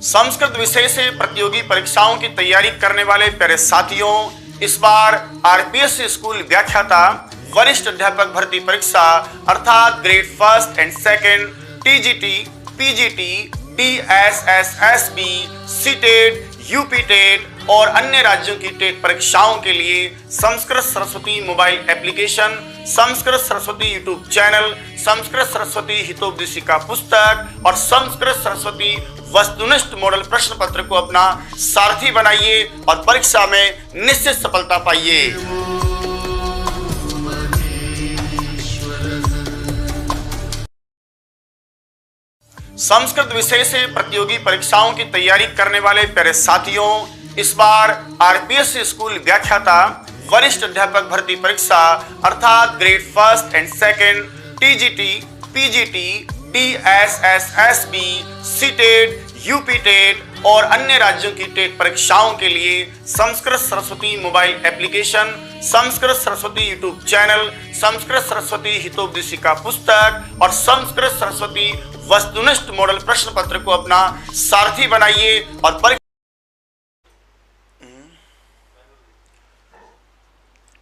संस्कृत विषय से प्रतियोगी परीक्षाओं की तैयारी करने वाले प्यारे साथियों, इस बार आरपीएस स्कूल व्याख्याता वरिष्ठ अध्यापक भर्ती परीक्षा अर्थात grade first and second, TGT, PGT, TSSSB, CTET, UP TET और अन्य राज्यों की टेट परीक्षाओं के लिए Sanskrit Saraswati mobile application, Sanskrit Saraswati YouTube channel, Sanskrit Saraswati Hitopadeshika पुस्तक और संस्कृत सरस्वती वस्तुनिष्ठ मॉडल प्रश्न पत्र को अपना सारथी बनाइए और परीक्षा में निश्चित सफलता पाइए। संस्कृत विषय से प्रतियोगी परीक्षाओं की तैयारी करने वाले प्यारे साथियों, इस बार आरपीएस स्कूल व्याख्याता वरिष्ठ अध्यापक भर्ती परीक्षा अर्थात grade first and second, TGT, PGT, TSSSB, CTET, UP TET और अन्य राज्यों की टेट परीक्षाओं के लिए Sanskrit Saraswati mobile application, Sanskrit Saraswati YouTube channel, Sanskrit Saraswati Hitopadeshika पुस्तक और संस्कृत सरस्वती वस्तुनिष्ठ मॉडल प्रश्न पत्र को अपना सारथी बनाइए और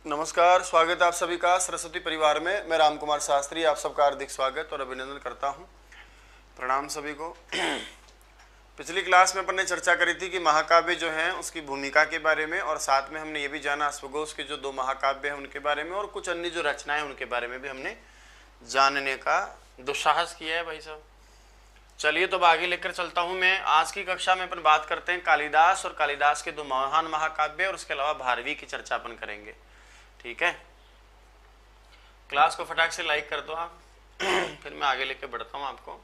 नमस्कार, स्वागत है आप सभी का सरस्वती परिवार में। मैं राम कुमार शास्त्री आप सबका हार्दिक स्वागत और अभिनंदन करता हूं। प्रणाम सभी को। पिछली क्लास में अपन ने चर्चा करी थी कि महाकाव्य जो हैं उसकी भूमिका के बारे में, और साथ में हमने ये भी जाना अश्वघोष के जो 2 महाकाव्य हैं उनके बारे में, और कुछ अन्य जो रचनाएं उनके बारे में भी हमने जानने का दुस्साहस किया है भाई साहब। चलिए तो अब आगे लेकर चलता हूं मैं। आज की कक्षा में अपन बात करते हैं कालिदास और कालिदास के 2 महान महाकाव्य, और उसके अलावा भारवी की चर्चा अपन करेंगे। ठीक है, क्लास को फटाक से लाइक कर दो आप। फिर मैं आगे लेके बढ़ता हूं आपको।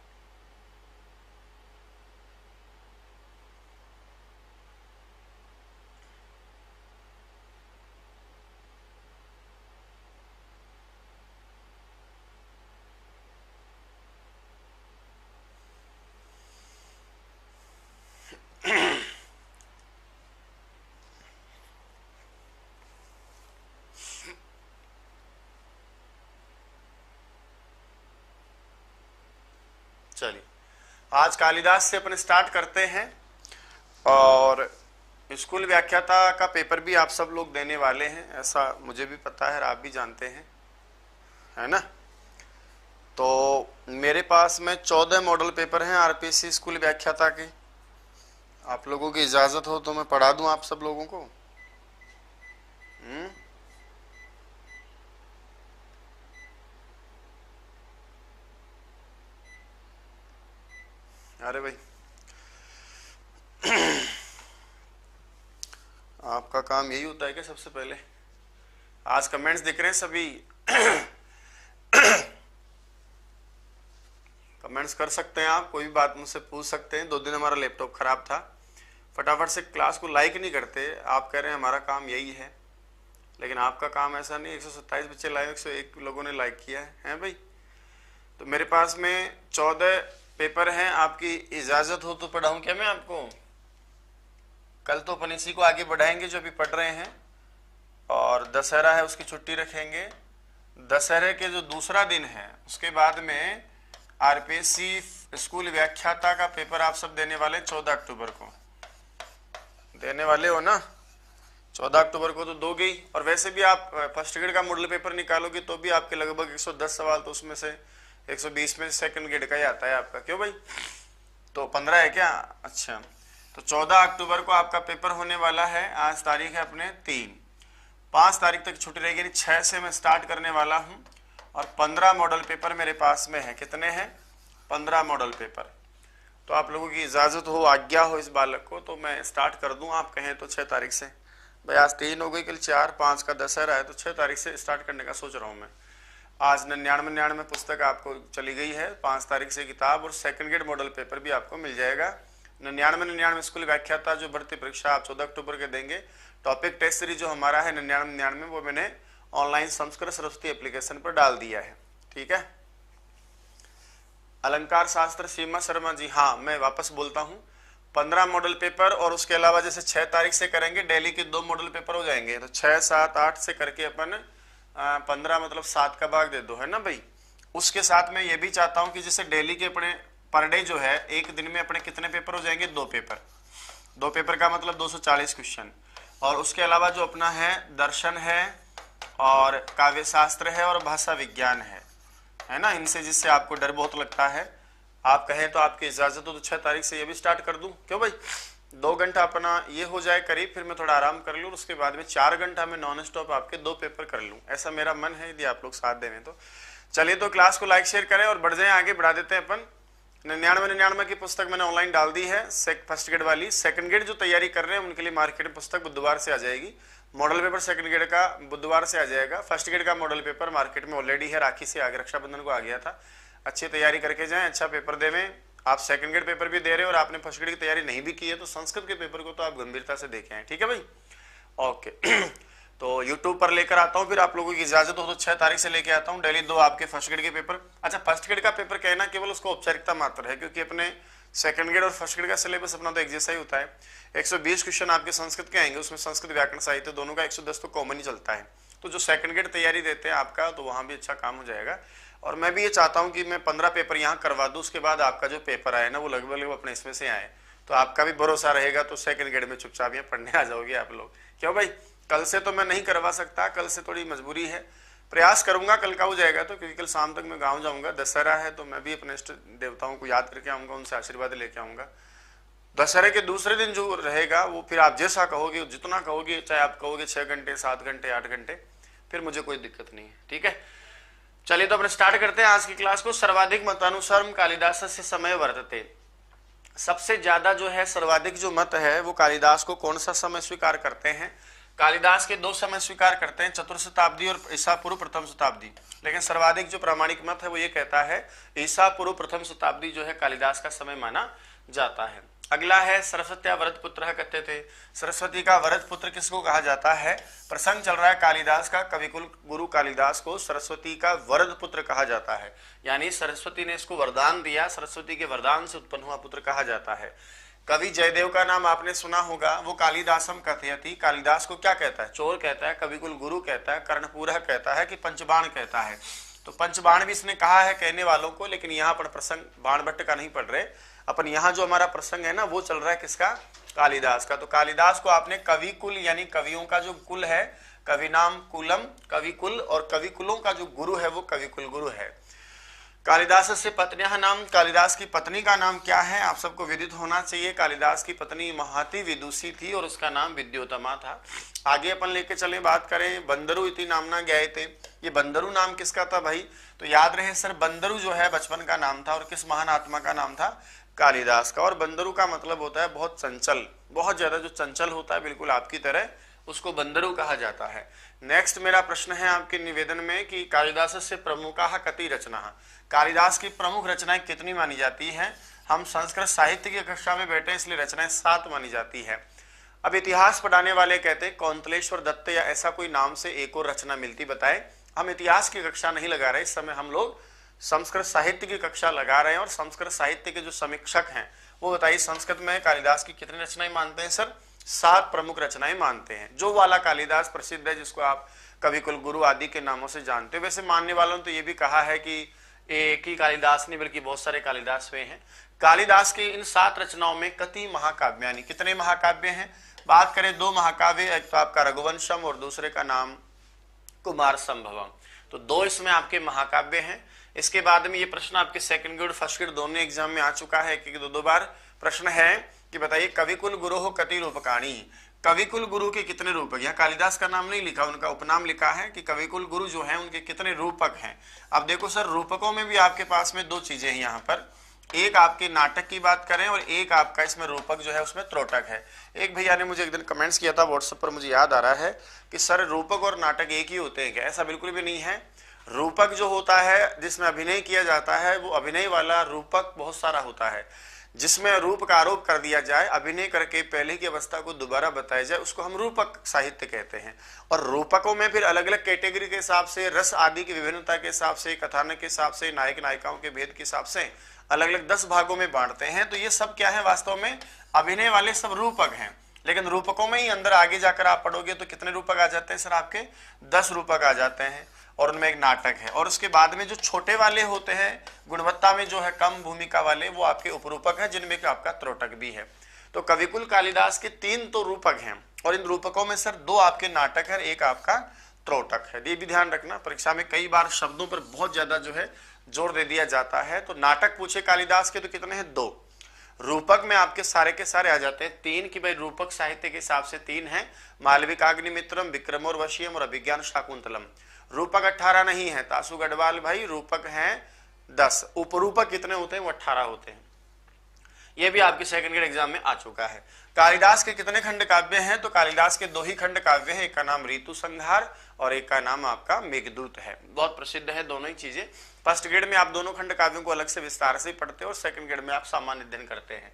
चलिए, आज कालिदास से अपन स्टार्ट करते हैं, और स्कूल व्याख्याता का पेपर भी आप सब लोग देने वाले हैं, ऐसा मुझे भी पता है और आप भी जानते हैं, है ना। तो मेरे पास में 14 मॉडल पेपर हैं आरपीएससी स्कूल व्याख्याता के। आप लोगों की इजाजत हो तो मैं पढ़ा दूं आप सब लोगों को। अरे भाई, आपका काम यही होता है कि सबसे पहले आज कमेंट्स दिख रहे हैं सभी। कमेंट्स कर सकते हैं आप, कोई भी बात मुझसे पूछ सकते हैं। 2 दिन हमारा लैपटॉप खराब था, फटाफट से क्लास को लाइक नहीं करते। आप कह रहे हैं हमारा काम यही है, लेकिन आपका काम ऐसा नहीं। 127 बच्चे लाइव, 101 लोगों ने लाइक किया है भाई। तो मेरे पास में 14 पेपर हैं। आपकी इजाजत हो तो पढ़ाऊं क्या मैं आपको? कल तो अपन इसी को आगे बढ़ाएंगे जो अभी पढ़ रहे हैं, और दशहरा है उसकी छुट्टी रखेंगे। दशहरे के जो दूसरा दिन है उसके बाद में आरपीएससी स्कूल व्याख्याता का पेपर आप सब देने वाले 14 अक्टूबर को देने वाले हो ना। 14 अक्टूबर को तो दोगे ही, और वैसे भी आप फर्स्ट ग्रेड का मॉडल पेपर निकालोगे तो भी आपके लगभग 110 सवाल, तो उसमें से 120 में सेकंड ग्रेड का ही आता है आपका। क्यों भाई? तो 15 है क्या? अच्छा, तो 14 अक्टूबर को आपका पेपर होने वाला है। आज तारीख है अपने 3, 5 तारीख तक छुट्टी रहेगी। 6 से मैं स्टार्ट करने वाला हूँ, और 15 मॉडल पेपर मेरे पास में है। कितने हैं? 15 मॉडल पेपर। तो आप लोगों की इजाजत हो, आज्ञा हो इस बालक को, तो मैं स्टार्ट कर दूं। आप कहें तो 6 तारीख से। भाई आज 3 हो गई, कल 4, 5 का दशहरा है, तो 6 तारीख से स्टार्ट करने का सोच रहा हूँ मैं। आज 99 पुस्तक आपको चली गई है, 5 तारीख से किताब, और सेकंड ग्रेड मॉडल पेपर भी आपको मिल जाएगा। 99 स्कूल व्याख्याता जो भर्ती परीक्षा आप 14 अक्टूबर के देंगे। टॉपिक टेस्ट सीरीज जो हमारा है 99 वो मैंने ऑनलाइन संस्कृत सरस्वती एप्लीकेशन पर डाल दिया है। ठीक है। अलंकार शास्त्र सीमा शर्मा जी, हाँ मैं वापस बोलता हूँ, 15 मॉडल पेपर, और उसके अलावा जैसे 6 तारीख से करेंगे डेली के 2 मॉडल पेपर हो जाएंगे, तो 6, 7, 8 से करके अपन 15 मतलब 7 का भाग दे दो, है ना भाई। उसके साथ मैं ये भी चाहता हूँ कि जैसे डेली के अपने पर डे जो है एक दिन में अपने कितने पेपर हो जाएंगे, 2 पेपर। 2 पेपर का मतलब 240 क्वेश्चन। और उसके अलावा जो अपना है दर्शन है और काव्य शास्त्र है और भाषा विज्ञान है ना, इनसे जिससे आपको डर बहुत लगता है। आप कहें तो आपकी इजाजत हो तो 6 तारीख से ये भी स्टार्ट कर दूं, क्यों भाई, 2 घंटा अपना ये हो जाए करीब, फिर मैं थोड़ा आराम कर लूँ, उसके बाद में 4 घंटा में नॉन स्टॉप आपके 2 पेपर कर लूँ, ऐसा मेरा मन है, यदि आप लोग साथ देवें तो। चलिए तो क्लास को लाइक शेयर करें और बढ़ जाए आगे, बढ़ा देते हैं अपन। 99 की पुस्तक मैंने ऑनलाइन डाल दी है, फर्स्ट ग्रेड वाली। सेकंड ग्रेड जो तैयारी कर रहे हैं उनके लिए मार्केट में पुस्तक बुधवार से आ जाएगी। मॉडल पेपर सेकंड ग्रेड का बुधवार से आ जाएगा। फर्स्ट ग्रेड का मॉडल पेपर मार्केट में ऑलरेडी है, राखी से आगे रक्षाबंधन को आ गया था। अच्छी तैयारी करके जाएं, अच्छा पेपर देवें। आप सेकंड ग्रेड पेपर भी दे रहे हो और आपने फर्स्ट ग्रेड की तैयारी नहीं भी की है तो संस्कृत के पेपर को तो आप गंभीरता से देखें, ठीक है भाई, ओके। तो YouTube पर लेकर आता हूँ, फिर आप लोगों की इजाजत हो तो 6 तारीख से लेके आता हूँ डेली 2 आपके फर्स्ट ग्रेड के पेपर। अच्छा, फर्स्ट ग्रेड का पेपर कहना केवल उसको औपचारिकता मात्र है, क्योंकि अपने सेकंड ग्रेड और फर्स्ट ग्रेड का सिलेबस अपना तो एक जैसा ही होता है। 120 क्वेश्चन आपके संस्कृत के आएंगे, उसमें संस्कृत व्याकरण साहित्य दोनों का 110 तो कॉमन ही चलता है। तो जो सेकंड ग्रेड तैयारी देते हैं आपका, तो वहाँ भी अच्छा काम हो जाएगा। और मैं भी ये चाहता हूँ कि मैं 15 पेपर यहाँ करवा दूँ, उसके बाद आपका जो पेपर आए ना वो लगभग अपने इसमें से आए, तो आपका भी भरोसा रहेगा, तो सेकंड ग्रेड में चुपचाप यहाँ पढ़ने आ जाओगे आप लोग। क्यों भाई, कल से तो मैं नहीं करवा सकता, कल से थोड़ी मजबूरी है, प्रयास करूंगा कल का हो जाएगा तो, क्योंकि कल शाम तक मैं गाँव जाऊंगा, दशहरा है, तो मैं भी अपने इष्ट देवताओं को याद करके आऊंगा, उनसे आशीर्वाद लेके आऊंगा। दशहरे के दूसरे दिन जो रहेगा वो फिर आप जैसा कहोगे, जितना कहोगे, चाहे आप कहोगे 6 घंटे 7 घंटे 8 घंटे, फिर मुझे कोई दिक्कत नहीं है, ठीक है। चलिए तो अपने स्टार्ट करते हैं आज की क्लास को। सर्वाधिक मतानुसार कालिदास से समय वर्तते, सबसे ज्यादा जो है सर्वाधिक जो मत है वो कालिदास को कौन सा समय स्वीकार करते हैं। कालिदास के 2 समय स्वीकार करते हैं, चतुर्थ शताब्दी और ईसा पूर्व प्रथम शताब्दी, लेकिन सर्वाधिक जो प्रामाणिक मत है वो ये कहता है ईसा पूर्व प्रथम शताब्दी जो है कालिदास का समय माना जाता है। अगला है सरस्वत्या वरद पुत्र कहते थे। सरस्वती का वरद पुत्र किसको कहा जाता है, प्रसंग चल रहा है कालिदास का, कविकुल गुरु कालिदास को सरस्वती का वरद पुत्र कहा जाता है, यानी सरस्वती ने इसको वरदान दिया, सरस्वती के वरदान से उत्पन्न हुआ पुत्र कहा जाता है। कवि जयदेव का नाम आपने सुना होगा, वो कालिदासम कथयति, कालिदास को क्या कहता है, चोर कहता है, कविकुल गुरु कहता है, कर्णपूरा कहता है कि पंचबाण कहता है। तो पंचबाण भी इसने कहा है कहने वालों को, लेकिन यहाँ पर प्रसंग बाण भट्ट का नहीं पढ़ रहे अपन, यहाँ जो हमारा प्रसंग है ना वो चल रहा है किसका, कालिदास का। तो कालिदास को आपने कवि कुल यानी कवियों का जो कुल है, कवि नाम कुलम कवि कुल, और कवि कुलों का जो गुरु है वो कवि कुल गुरु है। कालिदास से पत्नियां नाम, कालिदास की पत्नी का नाम क्या है आप सबको विदित होना चाहिए। कालिदास की पत्नी महती विदुषी थी और उसका नाम विद्योतमा था। आगे अपन लेके चले बात करें, बंदरु इति नामना ज्ञायते, ये बंदरु नाम किसका था भाई, तो याद रहे सर बंदरु जो है बचपन का नाम था और किस महान आत्मा का नाम था, कालिदास का। और बंदरु का मतलब होता है बहुत चंचल, बहुत ज्यादा जो चंचल होता है बिल्कुल आपकी तरह, उसको बंदरु कहा जाता है। नेक्स्ट मेरा प्रश्न है आपके निवेदन में कि कालिदास से प्रमुखा कति रचना, कालिदास की प्रमुख रचनाएं कितनी मानी जाती हैं। हम संस्कृत साहित्य की कक्षा में बैठे इसलिए रचनाएं 7 मानी जाती है। अब इतिहास पढ़ाने वाले कहते हैं कौंतलेश्वर दत्त या ऐसा कोई नाम से एक और रचना मिलती बताए। हम इतिहास की कक्षा नहीं लगा रहे, इस समय हम लोग संस्कृत साहित्य की कक्षा लगा रहे हैं और संस्कृत साहित्य के जो समीक्षक हैं वो बताइए संस्कृत में कालिदास की कितनी रचनाएं मानते हैं सर, 7 प्रमुख रचनाएं मानते हैं। जो वाला कालिदास प्रसिद्ध है जिसको आप कविकुल गुरु आदि के नामों से जानते हो, वैसे मानने वालों ने तो ये भी कहा है कि एक ही कालिदास नहीं बल्कि बहुत सारे कालिदास हुए हैं। कालिदास की इन 7 रचनाओं में कति महाकाव्य यानी कितने महाकाव्य हैं, बात करें 2 महाकाव्य, एक तो आपका रघुवंशम और दूसरे का नाम कुमार संभवम, तो 2 इसमें आपके महाकाव्य हैं। इसके बाद में ये प्रश्न आपके सेकंड ग्रेड फर्स्ट ग्रेड दोनों एग्जाम में आ चुका है, क्योंकि 2 बार प्रश्न है कि बताइए कविकुल गुरु हो कति रूपकाणी, कविकुल गुरु के कितने रूपक, यहाँ कालिदास का नाम नहीं लिखा, उनका उपनाम लिखा है कि कविकुल गुरु जो है उनके कितने रूपक हैं। अब देखो सर रूपकों में भी आपके पास में 2 चीजें हैं यहाँ पर, एक आपके नाटक की बात करें और एक आपका इसमें रूपक जो है उसमें त्रोटक है। एक भैया ने मुझे एक दिन कमेंट्स किया था व्हाट्सएप पर, मुझे याद आ रहा है कि सर रूपक और नाटक एक ही होते हैं क्या, ऐसा बिल्कुल भी नहीं है। रूपक जो होता है जिसमें अभिनय किया जाता है वो अभिनय वाला रूपक बहुत सारा होता है, जिसमें रूप का आरोप कर दिया जाए, अभिनय करके पहले की अवस्था को दोबारा बताया जाए, उसको हम रूपक साहित्य कहते हैं। और रूपकों में फिर अलग अलग कैटेगरी के हिसाब से, रस आदि की विभिन्नता के हिसाब से, कथानक के हिसाब से, नायक नायिकाओं के भेद के हिसाब से अलग अलग 10 भागों में बांटते हैं। तो ये सब क्या है वास्तव में अभिनय वाले सब रूपक हैं, लेकिन रूपकों में ही अंदर आगे जाकर आप पढ़ोगे तो कितने रूपक आ जाते हैं सर आपके 10 रूपक आ जाते हैं। और उनमें एक नाटक है। और उसके बाद में जो छोटे वाले होते हैं, गुणवत्ता में जो है कम भूमिका वाले, वो आपके उपरूपक हैं, जिनमें कि आपका त्रोटक भी है। तो कविकुल कालिदास के 3 तो रूपक हैं, और इन रूपकों में सर 2 आपके नाटक है, एक आपका त्रोटक है। ये भी ध्यान रखना, परीक्षा में कई बार शब्दों पर बहुत ज्यादा जो है जोर दे दिया जाता है। तो नाटक पूछे कालिदास के तो कितने हैं? 2। रूपक में आपके सारे के सारे आ जाते हैं 3 की भाई, रूपक साहित्य के हिसाब से 3 है, मालविकाग्निमित्रम, विक्रमोर्वशीयम और अभिज्ञान शाकुंतलम। रूपक 18 नहीं है तासु गढ़वाल भाई, रूपक हैं 10। उपरूपक कितने होते हैं? वो 18 होते हैं। ये भी आपके सेकंड ग्रेड एग्जाम में आ चुका है। कालिदास के कितने खंड काव्य हैं? तो कालिदास के 2 ही खंड काव्य हैं, एक का नाम ऋतु संहार और एक का नाम आपका मेघदूत है। बहुत प्रसिद्ध है दोनों ही चीजें। फर्स्ट ग्रेड में आप दोनों खंड काव्यों को अलग से विस्तार से पढ़ते हो, और सेकंड ग्रेड में आप सामान्य अध्ययन करते हैं।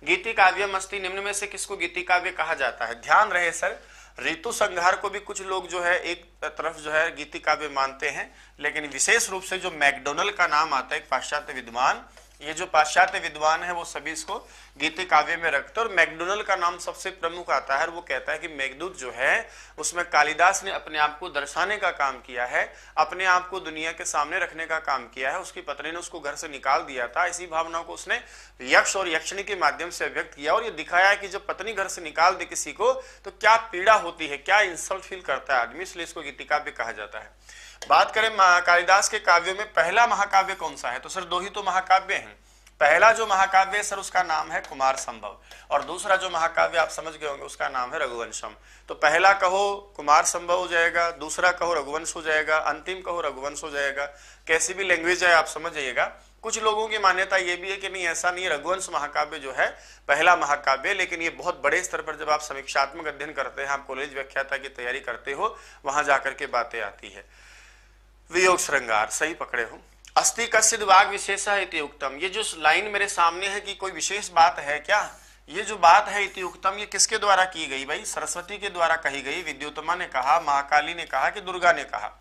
गीति काव्य मस्ती, निम्न में से किसको गीति काव्य कहा जाता है? ध्यान रहे सर, ऋतु संहार को भी कुछ लोग जो है एक तरफ जो है गीति काव्य मानते हैं, लेकिन विशेष रूप से जो मैकडोनल का नाम आता है, एक पाश्चात्य विद्वान, ये जो पाश्चात्य विद्वान है वो सभी इसको गीति काव्य में रखते हैं। और मैकडोनल का नाम सबसे प्रमुख आता है, और वो कहता है कि मेघदूत जो है उसमें कालिदास ने अपने आप को दर्शाने का काम किया है, अपने आप को दुनिया के सामने रखने का काम किया है। उसकी पत्नी ने उसको घर से निकाल दिया था, इसी भावनाओं को उसने यक्ष और यक्षिणी के माध्यम से व्यक्त किया, और ये दिखाया है कि जब पत्नी घर से निकाल दे किसी को तो क्या पीड़ा होती है, क्या इंसल्ट फील करता है आदमी, इसलिए इसको गीति काव्य कहा जाता है। बात करें कालिदास के काव्यों में पहला महाकाव्य कौन सा है? तो सर 2 ही तो महाकाव्य हैं। पहला जो महाकाव्य है सर उसका नाम है कुमार संभव, और दूसरा जो महाकाव्य आप समझ गए होंगे उसका नाम है रघुवंशम। तो पहला कहो कुमार संभव हो जाएगा, दूसरा कहो रघुवंश हो जाएगा, अंतिम कहो रघुवंश हो जाएगा। कैसी भी लैंग्वेज है आप समझ जाइएगा। कुछ लोगों की मान्यता ये भी है कि नहीं, ऐसा नहीं, रघुवंश महाकाव्य जो है पहला महाकाव्य, लेकिन ये बहुत बड़े स्तर पर जब आप समीक्षात्मक अध्ययन करते हैं, आप कॉलेज व्याख्याता की तैयारी करते हो, वहां जाकर के बातें आती है। वियोग श्रृंगार सही पकड़े हो। अस्ति कश्चिद वाग विशेषः इति उक्तम, ये जो लाइन मेरे सामने है कि कोई विशेष बात है क्या, ये जो बात है इति उक्तम, ये किसके द्वारा की गई भाई? सरस्वती के द्वारा कही गई। विद्युतमा ने कहा, महाकाली ने कहा कि दुर्गा ने कहा।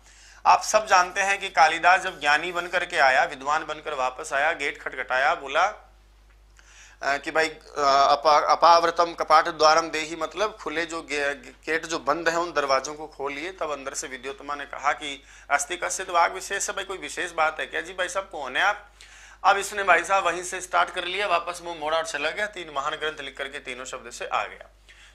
आप सब जानते हैं कि कालिदास जब ज्ञानी बनकर के आया, विद्वान बनकर वापस आया, गेट खटखटाया, बोला कि भाई अपावृतम कपाट द्वारम देहि, मतलब खुले जो गेट जो बंद है उन दरवाजों को खोलिए। तब अंदर से विद्योत्तमा ने कहा कि अस्ति कश्चित् वाग विशेष, भाई कोई विशेष बात है क्या? जी भाई साहब कौन है आप? अब इसने भाई साहब वहीं से स्टार्ट कर लिया, वापस मुंह मोड़ा और चला गया, 3 महान ग्रंथ लिख करके तीनों शब्द से आ गया।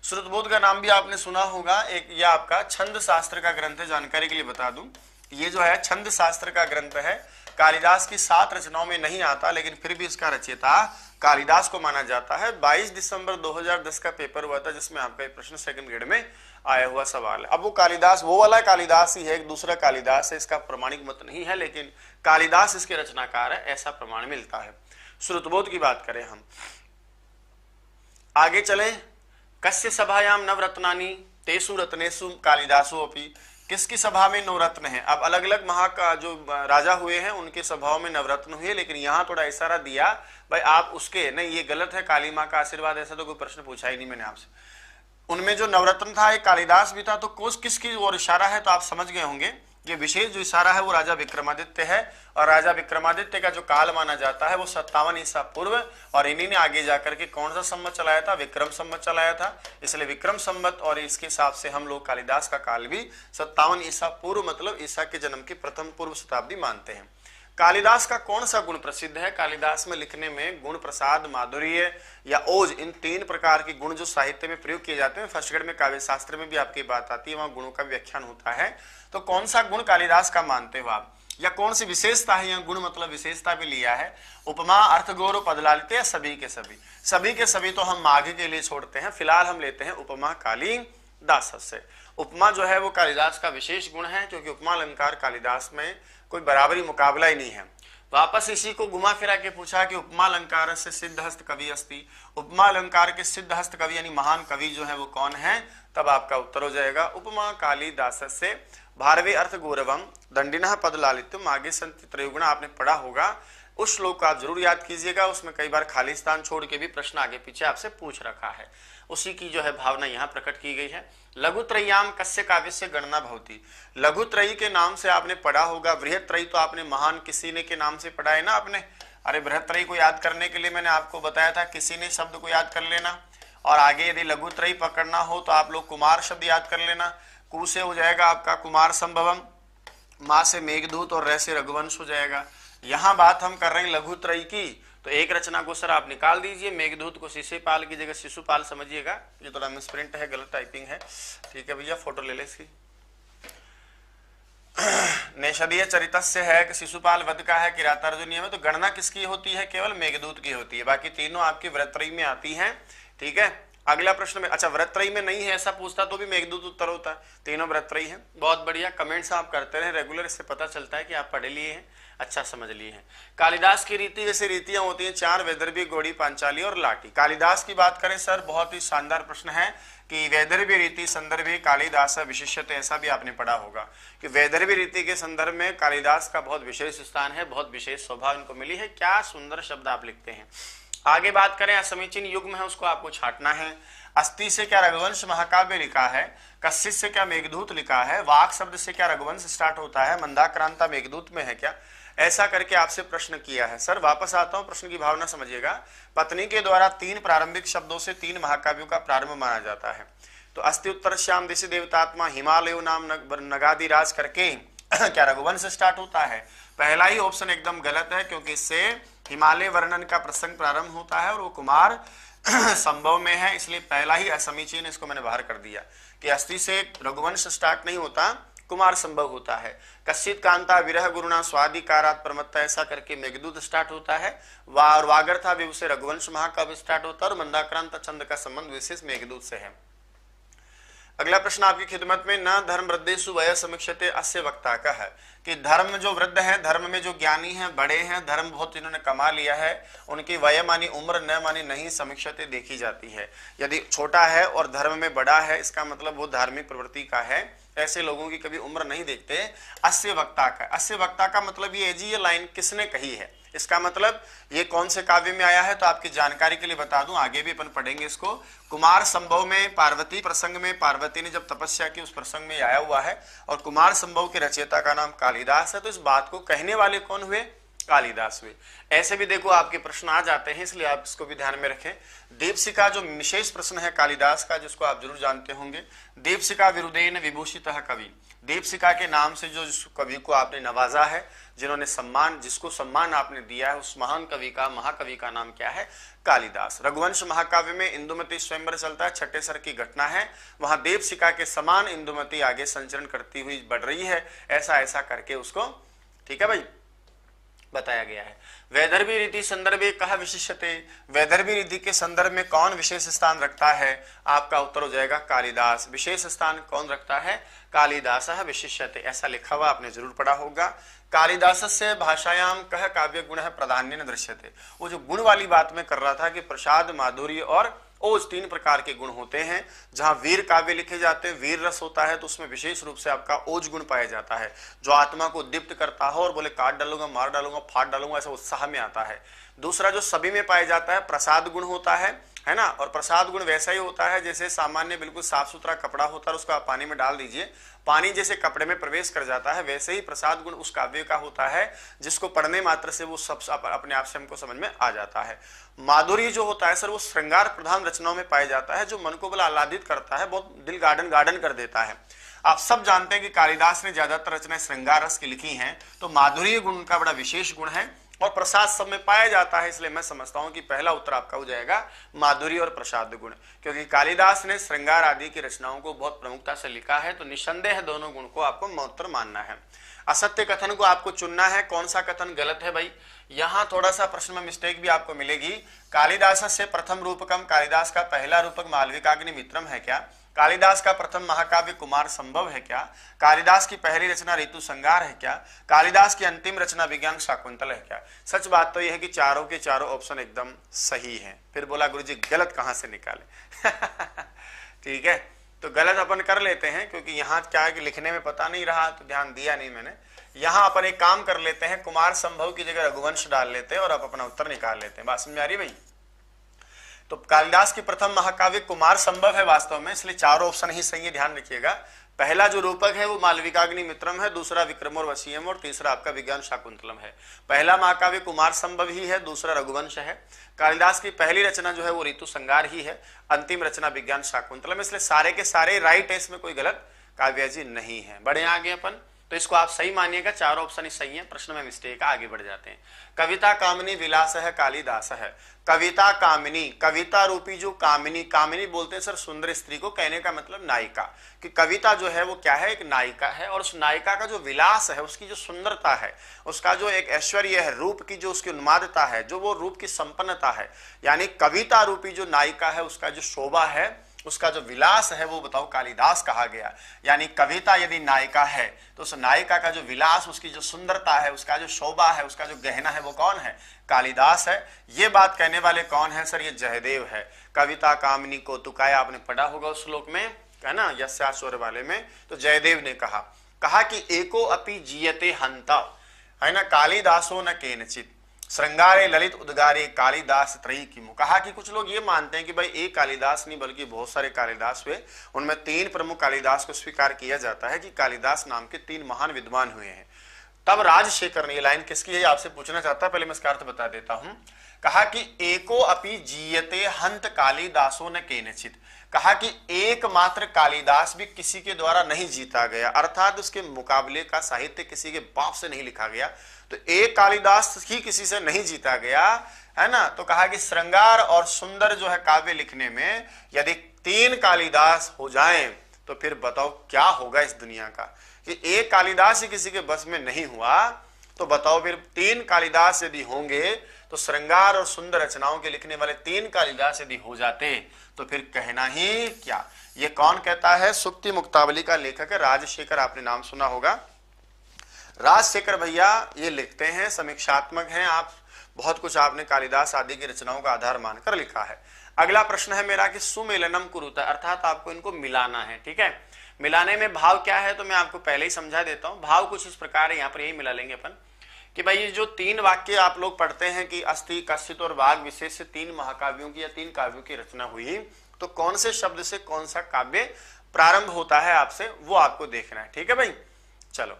श्रुतबोध का नाम भी आपने सुना होगा, एक यह आपका छंद शास्त्र का ग्रंथ है। जानकारी के लिए बता दूं, ये जो है छंद शास्त्र का ग्रंथ है, कालिदास की 7 रचनाओं में नहीं आता, लेकिन फिर भी इसका रचयिता कालिदास को माना जाता है। 22 दिसंबर 2010 का पेपर हुआ था, जिसमें आपका एक प्रश्न सेकंड ग्रेड में आया हुआ सवाल है। अब वो कालिदास वो वाला कालिदास ही है, एक दूसरा कालिदास है, इसका प्रमाणिक मत नहीं है, लेकिन कालिदास इसके रचनाकार है, ऐसा प्रमाण मिलता है। श्रुतबोध की बात करें हम, आगे चले। कस्य सभायाम नवरत्नानि तेसु रत्नेषु कालिदासो अपि, किसकी सभा में 9 रत्न है? अब अलग अलग का जो राजा हुए हैं उनके सभाओं में नवरत्न हुए, लेकिन यहाँ थोड़ा इशारा दिया भाई आप उसके नहीं, ये गलत है, काली माँ का आशीर्वाद, ऐसा तो कोई प्रश्न पूछा ही नहीं मैंने आपसे। उनमें जो नवरत्न था एक कालिदास भी था, तो कोस किसकी ओर इशारा है? तो आप समझ गए होंगे, ये विशेष जो इशारा है वो राजा विक्रमादित्य है, और राजा विक्रमादित्य का जो काल माना जाता है वो 57 ईसा पूर्व, और इन्हीं ने आगे जाकर के कौन सा संवत चलाया था? विक्रम संवत चलाया था, इसलिए विक्रम संवत, और इसके हिसाब से हम लोग कालिदास का काल भी 57 ईसा पूर्व, मतलब ईसा के जन्म की प्रथम पूर्व शताब्दी मानते हैं। कालिदास का कौन सा गुण प्रसिद्ध है? कालिदास में लिखने में गुण, प्रसाद, माधुर्य या ओज, इन 3 प्रकार के गुण जो साहित्य में प्रयोग किए जाते हैं। फर्स्ट ग्रेड में काव्य शास्त्र में भी आपकी बात आती है, वहां गुणों का व्याख्यान होता है। तो कौन सा गुण कालिदास का मानते हो आप, या कौन सी विशेषता है? यहाँ गुण मतलब विशेषता भी लिया है। उपमा, अर्थ, गौरव, पदलालित्य या सभी के सभी? सभी के सभी तो हम आगे के लिए छोड़ते हैं, फिलहाल हम लेते हैं उपमा कालिदास से। उपमा जो है वो कालिदास का विशेष गुण है, क्योंकि उपमा अलंकार कालिदास में कोई बराबरी मुकाबला ही नहीं है। वापस इसी को घुमा फिरा के पूछा कि उपमा अलंकार से सिद्धहस्त कवि अस्ति, उपमा अलंकार के सिद्धहस्त कवि यानी महान कवि जो है वो कौन है? तब आपका उत्तर हो जाएगा उपमा कालिदास से भारवे अर्थ गौरवम दंडिनः पद लालित्यम, आगे संति त्रयोगुण आपने पढ़ा होगा, उस श्लोक को आप जरूर याद कीजिएगा। उसमें कई बार खाली स्थान छोड़ के भी प्रश्न आगे पीछे आपसे पूछ रखा है, उसी की जो है भावना यहाँ प्रकट की गई है। लघुत्रय्याम कस्य काव्य से गणना भवति, लघुत्रयी के नाम से आपने पढ़ा होगा। बृहत्त्रयी तो आपने महान किसी ने के नाम से पढ़ा है ना आपने। अरे बृहत्त्रयी को याद करने के लिए मैंने आपको बताया था किसी ने शब्द को याद कर लेना, और आगे यदि लघुत्रयी पकड़ना हो तो आप लोग कुमार शब्द याद कर लेना। कु से हो जाएगा आपका कुमार संभवम, माँ से मेघदूत और रे से रघुवंश हो जाएगा। यहाँ बात हम कर रहे हैं लघुत्रयी की, तो एक रचना को सर आप निकाल दीजिए, मेघदूत को शिशुपाल की जगह शिशुपाल समझिएगा, ये थोड़ा मिसप्रिंट है, गलत टाइपिंग है, ठीक है भैया, फोटो ले ले इसकी। नेषदीय चरितस्य है कि शिशुपाल वध का है, किरातार्जुनीय में, तो गणना किसकी होती है? केवल मेघदूत की होती है, बाकी तीनों आपकी व्रतत्रयी में आती हैं, ठीक है। अगला प्रश्न में, अच्छा व्रतत्रयी में नहीं है ऐसा पूछता तो भी मेघदूत उत्तर होता, तीनों व्रतत्रयी हैं। बहुत बढ़िया, कमेंट्स आप करते रहे रेगुलर, इससे पता चलता है कि आप पढ़े लिए हैं, अच्छा समझ लिए हैं। कालिदास की रीति, वैसे रीतियां होती हैं चार, वैदर्भी, गौड़ी, पांचाली और लाटी। कालिदास की बात करें सर, बहुत ही शानदार प्रश्न है कि वैदर्भी रीति संदर्भे कालिदास विशिष्यते, ऐसा भी आपने पढ़ा होगा कि वैदर्भी रीति के संदर्भ में कालिदास का बहुत विशेष स्थान है, बहुत विशेष शोभा इनको मिली है। क्या सुंदर शब्द आप लिखते हैं। आगे बात करें, असमीचीन युग्म है उसको आपको छांटना है। अस्ति से क्या रघुवंश महाकाव्य लिखा है, कश्चित से क्या मेघदूत लिखा है, वाक शब्द से क्या रघुवंश स्टार्ट होता है, मंदाक्रांता मेघदूत में है क्या, ऐसा करके आपसे प्रश्न किया है। सर वापस आता हूं, प्रश्न की भावना समझिएगा। पत्नी के द्वारा तीन प्रारंभिक शब्दों से तीन महाकाव्यों का प्रारंभ माना जाता है। तो अस्ति उत्तर श्याम दिशि देवतात्मा हिमालय नाम नगादिराज करके क्या रघुवंश स्टार्ट होता है। पहला ही ऑप्शन एकदम गलत है, क्योंकि इससे हिमालय वर्णन का प्रसंग प्रारंभ होता है और वो कुमार संभव में है, इसलिए पहला ही असमीचीन, इसको मैंने बाहर कर दिया कि अस्ति से रघुवंश स्टार्ट नहीं होता, कुमार संभव होता है। कश्चित कांता विरह गुरुना स्वादिकारात प्रमत्ता, ऐसा करके मेघदूत स्टार्ट होता है। वागर्था विभु से रघुवंश महाकाव्य स्टार्ट होता है और मंदाक्रांत छंद का संबंध विशेष मेघदूत से है। अगला प्रश्न आपकी खिदमत में, न धर्म वृद्धेषु वय समीक्षते अस्य वक्ता का है कि धर्म जो वृद्ध है, धर्म में जो ज्ञानी है, बड़े हैं, धर्म बहुत जिन्होंने कमा लिया है, उनकी वय मानी उम्र, न मानी नहीं, समीक्षते देखी जाती है। यदि छोटा है और धर्म में बड़ा है, इसका मतलब वो धार्मिक प्रवृत्ति का है, ऐसे लोगों की कभी उम्र नहीं देखते। अस्य वक्ता का, अस्य वक्ता का मतलब ये जी, ये लाइन किसने कही है, इसका मतलब ये कौन से काव्य में आया है, तो आपकी जानकारी के लिए बता दूं, आगे भी अपन पढ़ेंगे इसको। कुमार संभव में पार्वती प्रसंग में, पार्वती ने जब तपस्या की उस प्रसंग में आया हुआ है, और कुमार संभव के रचयिता का नाम कालिदास है, तो इस बात को कहने वाले कौन हुए? कालिदास हुए। ऐसे भी देखो आपके प्रश्न आ जाते हैं, इसलिए आप इसको भी ध्यान में रखें। दीपशिखा जो विशेष प्रश्न है कालिदास का, जिसको आप जरूर जानते होंगे, दीपशिखा विरुदेन विभूषितः कवि, दीपशिखा के नाम से जो कवि को आपने नवाजा है, जिन्होंने सम्मान, जिसको सम्मान आपने दिया है, उस महान कवि का, महाकवि का नाम क्या है? कालिदास। रघुवंश महाकाव्य में इंदुमती स्वयंवर चलता है, छठे सर की घटना है, वहां दीपशिखा के समान इंदुमती आगे संचरण करती हुई बढ़ रही है, ऐसा ऐसा करके उसको, ठीक है भाई, बताया गया है। वैदर्भी रीति संदर्भे कहा विशिष्यते, वैदर्भी रीति के संदर्भ में कौन विशेष स्थान रखता है? आपका उत्तर हो जाएगा कालिदास। विशेष स्थान कौन रखता है? कालिदास विशिष्यते, ऐसा लिखा हुआ आपने जरूर पढ़ा होगा। कालिदासस्य भाषायाम कह काव्य गुण प्राधान्य दृश्यते, वो जो गुण वाली बात में कर रहा था कि प्रसाद, माधुर्य और ओज, तीन प्रकार के गुण होते हैं। जहां वीर काव्य लिखे जाते हैं, वीर रस होता है, तो उसमें विशेष रूप से आपका ओज गुण पाया जाता है, जो आत्मा को दीप्त करता हो और बोले काट डालूंगा, मार डालूंगा, फाड़ डालूंगा, ऐसा उत्साह में आता है। दूसरा जो सभी में पाया जाता है, प्रसाद गुण होता है ना। और प्रसाद गुण वैसा ही होता है जैसे सामान्य बिल्कुल साफ सुथरा कपड़ा होता है, उसको आप पानी में डाल दीजिए, पानी जैसे कपड़े में प्रवेश कर जाता है, वैसे ही प्रसाद गुण उस काव्य का होता है जिसको पढ़ने मात्र से वो सब अपने आप से हमको समझ में आ जाता है। माधुर्य जो होता है सर, वो श्रृंगार प्रधान रचनाओं में पाया जाता है, जो मन को बड़ा आह्लादित करता है, बहुत दिल गार्डन गार्डन कर देता है। आप सब जानते हैं कि कालिदास ने ज्यादातर रचनाएं श्रृंगार रस की लिखी हैं, तो माधुर्य गुण उनका बड़ा विशेष गुण है और प्रसाद सब में पाया जाता है, इसलिए मैं समझता हूं कि पहला उत्तर आपका हो जाएगा माधुर्य और प्रसाद गुण, क्योंकि कालिदास ने श्रृंगार आदि की रचनाओं को बहुत प्रमुखता से लिखा है, तो निसंदेह दोनों गुण को आपको महत्तर मानना है। असत्य कथन को आपको चुनना है, कौन सा कथन गलत है भाई। यहां थोड़ा सा प्रश्न में मिस्टेक भी आपको मिलेगी। कालिदास से प्रथम रूपकम, कालिदास का पहला रूपक मालविकाग्नि मित्रम है क्या? कालिदास का प्रथम महाकाव्य कुमार संभव है क्या? कालिदास की पहली रचना ऋतु संगार है क्या? कालिदास की अंतिम रचना विज्ञान शाकुंतल है क्या? सच बात तो यह है कि चारों के चारों ऑप्शन एकदम सही हैं। फिर बोला गुरुजी गलत कहां से निकाले ठीक है, तो गलत अपन कर लेते हैं, क्योंकि यहाँ क्या है कि लिखने में पता नहीं रहा तो ध्यान दिया नहीं मैंने। यहाँ अपन एक काम कर लेते हैं, कुमार संभव की जगह रघुवंश डाल लेते हैं और आप अपना उत्तर निकाल लेते हैं। बात समझ आ रही भाई? तो कालिदास की प्रथम महाकाव्य कुमार संभव है वास्तव में, इसलिए चारों ऑप्शन ही सही है, ध्यान रखिएगा। पहला जो रूपक है वो मालविकाग्नि मित्रम है, दूसरा विक्रमोर्वशीयम और तीसरा आपका विज्ञान शाकुंतलम है। पहला महाकाव्य कुमार संभव ही है, दूसरा रघुवंश है। कालिदास की पहली रचना जो है वो ऋतु संगार ही है, अंतिम रचना विज्ञान शाकुंतलम, इसलिए सारे के सारे राइट है, इसमें कोई गलत काव्य जी नहीं है। बड़े आगे अपन तो इसको आप सही मानिएगा, चारों ऑप्शन ही सही है, प्रश्न में मिस्टेक है, आगे बढ़ जाते हैं। कविता कामिनी विलास है कालिदास है। कविता कामिनी, कविता रूपी जो कामिनी, कामिनी बोलते हैं सर सुंदर स्त्री को, कहने का मतलब नायिका, कि कविता जो है वो क्या है, एक नायिका है, और उस नायिका का जो विलास है, उसकी जो सुंदरता है, उसका जो एक ऐश्वर्य है, रूप की जो उसकी उन्मादता है, जो वो रूप की संपन्नता है, यानी कविता रूपी जो नायिका है उसका जो शोभा है, उसका जो विलास है, वो बताओ कालिदास कहा गया। यानी कविता यदि नायिका है तो उस नायिका का जो विलास, उसकी जो सुंदरता है, उसका जो शोभा है, उसका जो गहना है, वो कौन है, कालिदास है। ये बात कहने वाले कौन है सर, ये जयदेव है। कविता कामिनी को तुकाया आपने पढ़ा होगा उस श्लोक में, है ना, यस्याश्वर वाले में। तो जयदेव ने कहा कि एको अपि जीयते हंता, है ना, कालिदासो न केनचित श्रृंगारे ललित उद्गारे कालिदास त्रयी किमु। कहा कि कुछ लोग ये मानते हैं कि भाई एक कालिदास नहीं बल्कि बहुत सारे कालिदास हुए, उनमें 3 प्रमुख कालिदास को स्वीकार किया जाता है कि कालिदास नाम के 3 महान विद्वान हुए हैं। तब राजशेखर ने, ये लाइन किसकी है आपसे पूछना चाहता, पहले मैं इसका अर्थ बता देता हूं। कहा कि एको अपि जीयते हंत कालिदासो न केनचित, कहा कि एकमात्र कालिदास भी किसी के द्वारा नहीं जीता गया, अर्थात उसके मुकाबले का साहित्य किसी के बाप से नहीं लिखा गया, तो एक कालिदास ही किसी से नहीं जीता गया, है ना। तो कहा कि श्रृंगार और सुंदर जो है काव्य लिखने में यदि 3 कालिदास हो जाएं तो फिर बताओ क्या होगा इस दुनिया का, कि एक कालिदास ही किसी के बस में नहीं हुआ, तो बताओ फिर 3 कालिदास यदि होंगे तो श्रृंगार और सुंदर रचनाओं के लिखने वाले 3 कालिदास यदि हो जाते तो फिर कहना ही क्या। ये कौन कहता है, सुक्ति मुक्तावली का लेखक है राजशेखर, आपने नाम सुना होगा। राजशेखर भैया ये लिखते हैं, समीक्षात्मक हैं, आप बहुत कुछ आपने कालिदास आदि की रचनाओं का आधार मानकर लिखा है। अगला प्रश्न है मेरा कि सुमेलनम कुरुता, अर्थात आपको इनको मिलाना है, ठीक है। मिलाने में भाव क्या है तो मैं आपको पहले ही समझा देता हूं। भाव कुछ इस प्रकार है, यहाँ पर यही मिला लेंगे अपन, कि भाई ये जो 3 वाक्य आप लोग पढ़ते हैं कि अस्ति कश्चित और वाग विशेष से 3 महाकाव्यों की या 3 काव्यों की रचना हुई, तो कौन से शब्द से कौन सा काव्य प्रारंभ होता है आपसे, वो आपको देखना है, ठीक है भाई। चलो,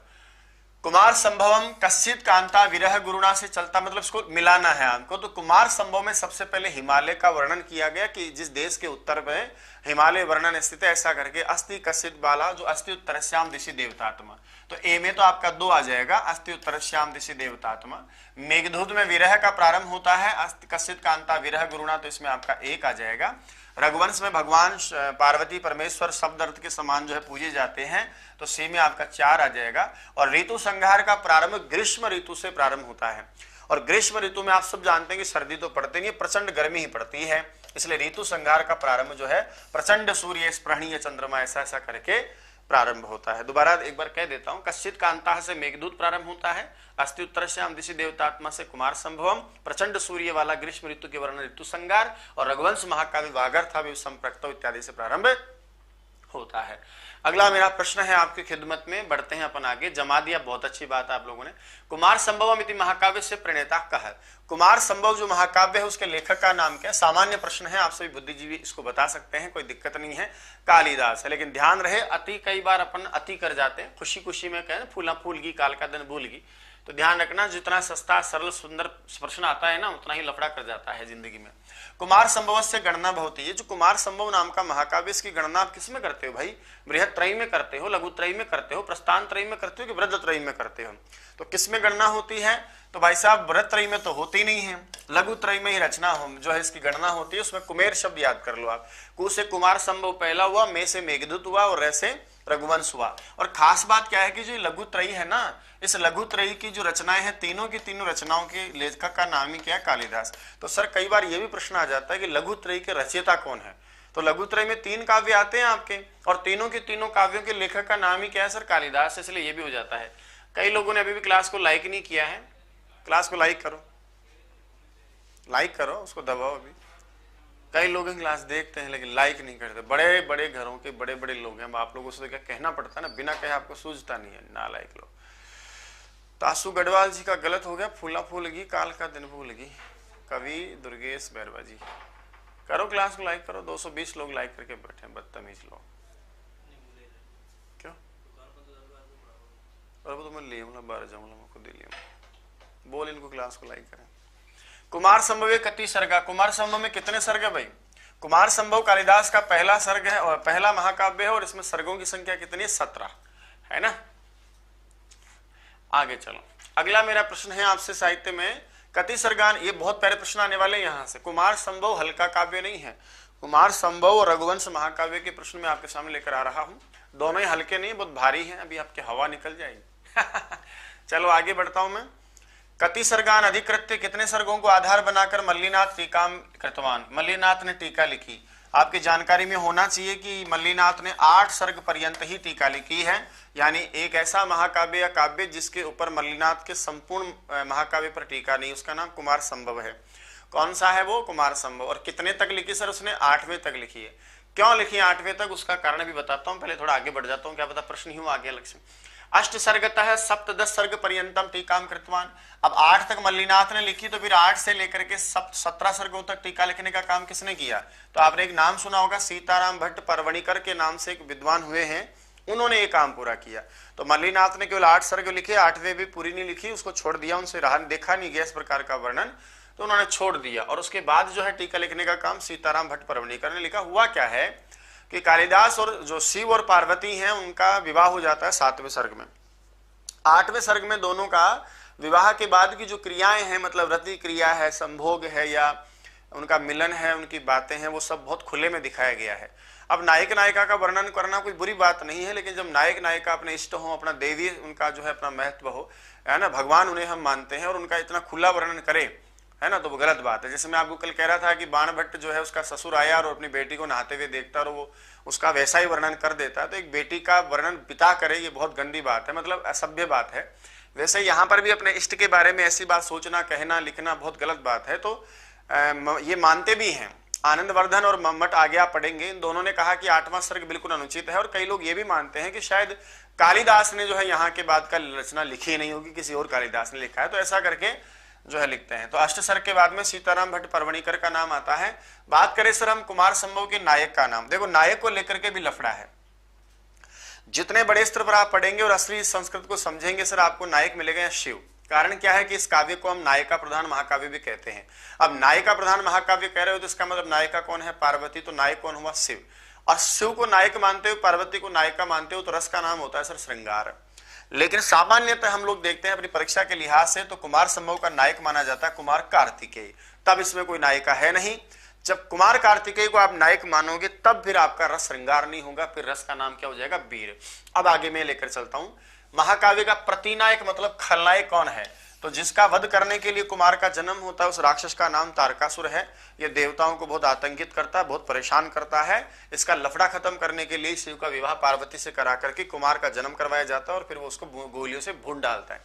कुमार संभवम कश्चित कांता विरह गुरुणा से चलता, मतलब इसको मिलाना है आपको। तो कुमार संभव में सबसे पहले हिमालय का वर्णन किया गया कि जिस देश के उत्तर में हिमालय वर्णन स्थित है, ऐसा करके अस्ति कश्चित बाला, जो अस्ति उत्तरश्याम दिशि देवतात्मा, तो ए में तो आपका 2 आ जाएगा, अस्ति उत्तरश्याम दिशि देवतात्मा। मेघदूत में विरह का प्रारंभ होता है, अस्ति कश्चित कांता विरह गुरुणा, तो इसमें आपका 1 आ जाएगा। रघुवंश में भगवान पार्वती परमेश्वर शब्द अर्थ के समान जो है पूजे जाते हैं, तो सी में आपका 4 आ जाएगा। और ऋतु संहार का प्रारंभ ग्रीष्म ऋतु से प्रारंभ होता है, और ग्रीष्म ऋतु में आप सब जानते हैं कि सर्दी तो पड़ती नहीं, प्रचंड गर्मी ही पड़ती है, इसलिए ऋतु संहार का प्रारंभ जो है प्रचंड सूर्य स्पृहणीय चंद्रमा ऐसा ऐसा करके प्रारंभ होता है। दोबारा एक बार कह देता हूं, कश्चित कांता से मेघदूत प्रारंभ होता है, अस्ति उत्तरश्याम दिशि देवतात्मा से कुमार संभवम, प्रचंड सूर्य वाला ग्रीष्म ऋतु के वर्णन ऋतु संगार, और रघुवंश महाकाव्य वागर्थ संप्रक्तो इत्यादि से प्रारंभ होता है। अगला मेरा प्रश्न है आपकी खिदमत में, बढ़ते हैं अपन आगे। जमा दिया, बहुत अच्छी बात आप लोगों ने। कुमार संभवम इति महाकाव्य से प्रणेता कह, कुमार संभव जो महाकाव्य है उसके लेखक का नाम क्या है, सामान्य प्रश्न है, आप सभी बुद्धिजीवी इसको बता सकते हैं, कोई दिक्कत नहीं है, कालिदास है। लेकिन ध्यान रहे, अति कई बार अपन अति कर जाते हैं, खुशी खुशी में कहें फूला फूलगी काल का दिन भूलगी, तो ध्यान रखना जितना सस्ता सरल सुंदर प्रश्न आता है ना, उतना ही लफड़ा कर जाता है जिंदगी में। कुमार संभव से गणना बहुत ही, ये जो कुमार संभव नाम का महाकाव्य, इसकी गणना आप किस में करते हो भाई, बृहत त्रयी में करते हो, लघु त्रयी में करते हो, प्रस्थान त्रयी में करते हो कि वृद्ध त्रयी में करते हो, तो किस में गणना होती है, तो भाई साहब बृहत त्रयी में तो होती नहीं है, लघु त्रयी में ही रचना हो जो है इसकी गणना होती है। उसमें कुमेर शब्द याद कर लो आप, कु से कुमार संभव पहला हुआ, मे से मेघदूत हुआ, और रे से रघुवंश हुआ। और खास बात क्या है कि जो लघु त्रयी है ना, इस लघु त्रयी की जो रचनाएं हैं, तीनों की तीनों रचनाओं के लेखक का नाम ही क्या है, कालिदास। तो सर कई बार ये भी प्रश्न आ जाता है कि लघु त्रयी के रचयिता कौन है, तो लघु त्रयी में 3 काव्य आते हैं आपके, और तीनों के तीनों काव्यों के लेखक का नाम ही क्या है सर, कालिदास, इसलिए ये भी हो जाता है। कई लोगों ने अभी भी क्लास को लाइक नहीं किया है, क्लास को लाइक करो, लाइक करो, उसको दबाओ। अभी कई लोग क्लास देखते हैं लेकिन लाइक नहीं करते, बड़े बड़े घरों के बड़े बड़े लोग हैं, आप लोगों से क्या कहना पड़ता है ना, बिना कहे आपको सूझता नहीं है, ना लाइक लो। तासु गढ़वाल जी का गलत हो गया, फूला फूलगी काल का दिन भूलगी, कवि दुर्गेश बैरवा जी। करो क्लास को लाइक करो, 220 लोग लाइक करके बैठे हैं, बदतमीज लोग। क्यों? और वो तो मैं ले आऊंगा, बाहर जाऊंगा, मैं खुद ही ले आऊंगा। बोल इनको क्लास को लाइक करें। कुमार संभव कति सर्गा, कुमार संभव में कितने सर्ग है भाई, कुमार संभव कालिदास का पहला सर्ग है और पहला महाकाव्य है, और इसमें सर्गों की संख्या कितनी है, 17 है ना। आगे चलो, अगला मेरा प्रश्न है आपसे साहित्य में कति सर्गान, ये बहुत प्यारे प्रश्न आने वाले यहाँ से। कुमार संभव हल्का काव्य नहीं है, कुमार संभव और रघुवंश महाकाव्य के प्रश्न में आपके सामने लेकर आ रहा हूँ। दोनों ही हल्के नहीं, बहुत भारी हैं, अभी आपकी हवा निकल जाएगी। चलो आगे बढ़ता हूं मैं। कति सर्गान अधिकृत्य, कितने सर्गों को आधार बनाकर मल्लीनाथ टीकाम कृतवान, मल्लीनाथ ने टीका लिखी। आपकी जानकारी में होना चाहिए कि मल्लीनाथ ने 8 सर्ग पर्यंत ही टीका लिखी है, यानी एक ऐसा महाकाव्य या काव्य जिसके ऊपर मल्लीनाथ के संपूर्ण महाकाव्य पर टीका नहीं, उसका नाम कुमार संभव है। कौन सा है वो? कुमार संभव। और कितने तक लिखी सर? उसने 8वें तक लिखी है। क्यों लिखी 8वें तक, उसका कारण भी बताता हूं, पहले थोड़ा आगे बढ़ जाता हूं, क्या पता प्रश्न ही हो आगे अलग से। अष्ट सर्गतः सप्तदश सर्ग पर्यंतम टीकाम कृतवान। अब 8 तक मल्लीनाथ ने लिखी, तो फिर 8 से लेकर के 17 सर्गों तक टीका लिखने का काम किसने किया? तो आपने एक नाम सुना होगा, सीताराम भट्ट परवणिकर के नाम से एक विद्वान हुए हैं, उन्होंने ये काम पूरा किया। तो मल्लीनाथ ने केवल 8 सर्ग लिखे, 8वें भी पूरी नहीं लिखी, उसको छोड़ दिया, उनसे रहा देखा नहीं गया इस प्रकार का वर्णन, तो उन्होंने छोड़ दिया। और उसके बाद जो है टीका लिखने का काम सीताराम भट्ट परवणिकर ने लिखा। हुआ क्या है कि कालिदास और जो शिव और पार्वती हैं उनका विवाह हो जाता है 7वें सर्ग में। 8वें सर्ग में दोनों का विवाह के बाद की जो क्रियाएं हैं, मतलब रति क्रिया है, संभोग है, या उनका मिलन है, उनकी बातें हैं, वो सब बहुत खुले में दिखाया गया है। अब नायक नायिका का वर्णन करना कोई बुरी बात नहीं है, लेकिन जब नायक नायिका अपने इष्ट हो, अपना देवी उनका जो है अपना महत्व हो, है ना, भगवान उन्हें हम मानते हैं और उनका इतना खुला वर्णन करे, है ना, तो वो गलत बात है। जैसे मैं आपको कल कह रहा था कि बाण भट्ट जो है उसका ससुर आया और अपनी बेटी को नहाते हुए देखता और वो उसका वैसा ही वर्णन कर देता है, तो एक बेटी का वर्णन पिता करे, ये बहुत गंदी बात है, मतलब असभ्य बात है। वैसे यहाँ पर भी अपने इष्ट के बारे में ऐसी बात सोचना, कहना, लिखना बहुत गलत बात है। तो ये मानते भी हैं आनंदवर्धन और मम्मट, आगे आप पढ़ेंगे, इन दोनों ने कहा कि 8वां सर्ग बिल्कुल अनुचित है। और कई लोग ये भी मानते हैं कि शायद कालिदास ने जो है यहाँ के बाद का रचना लिखी नहीं होगी, किसी और कालिदास ने लिखा है, तो ऐसा करके जो है लिखते हैं। तो अष्ट सर्ग के बाद में सीताराम भट्ट परवणिकर का नाम आता है। बात करें सर हम कुमार संभव के नायक का नाम, देखो नायक को लेकर के भी लफड़ा है। जितने बड़े स्तर पर आप पढ़ेंगे और असली संस्कृत को समझेंगे सर, आपको नायक मिलेगा या शिव। कारण क्या है कि इस काव्य को हम नायिका प्रधान महाकाव्य भी कहते हैं। अब नायिका प्रधान महाकाव्य कह रहे हो तो इसका मतलब नायिका कौन है? पार्वती। तो नायक कौन हुआ? शिव। और शिव को नायक मानते हो, पार्वती को नायिका मानते हो, तो रस का नाम होता है सर श्रृंगार। लेकिन सामान्यतः हम लोग देखते हैं अपनी परीक्षा के लिहाज से, तो कुमार संभव का नायक माना जाता है कुमार कार्तिकेय। तब इसमें कोई नायिका है नहीं। जब कुमार कार्तिकेय को आप नायक मानोगे तब फिर आपका रस श्रृंगार नहीं होगा, फिर रस का नाम क्या हो जाएगा? वीर। अब आगे मैं लेकर चलता हूं। महाकाव्य का प्रतिनायक मतलब खलनायक कौन है? तो जिसका वध करने के लिए कुमार का जन्म होता है, उस राक्षस का नाम तारकासुर है। ये देवताओं को बहुत आतंकित करता है, बहुत परेशान करता है। इसका लफड़ा खत्म करने के लिए शिव का विवाह पार्वती से करा करके कुमार का जन्म करवाया जाता है और फिर वो उसको गोलियों से भून डालता है।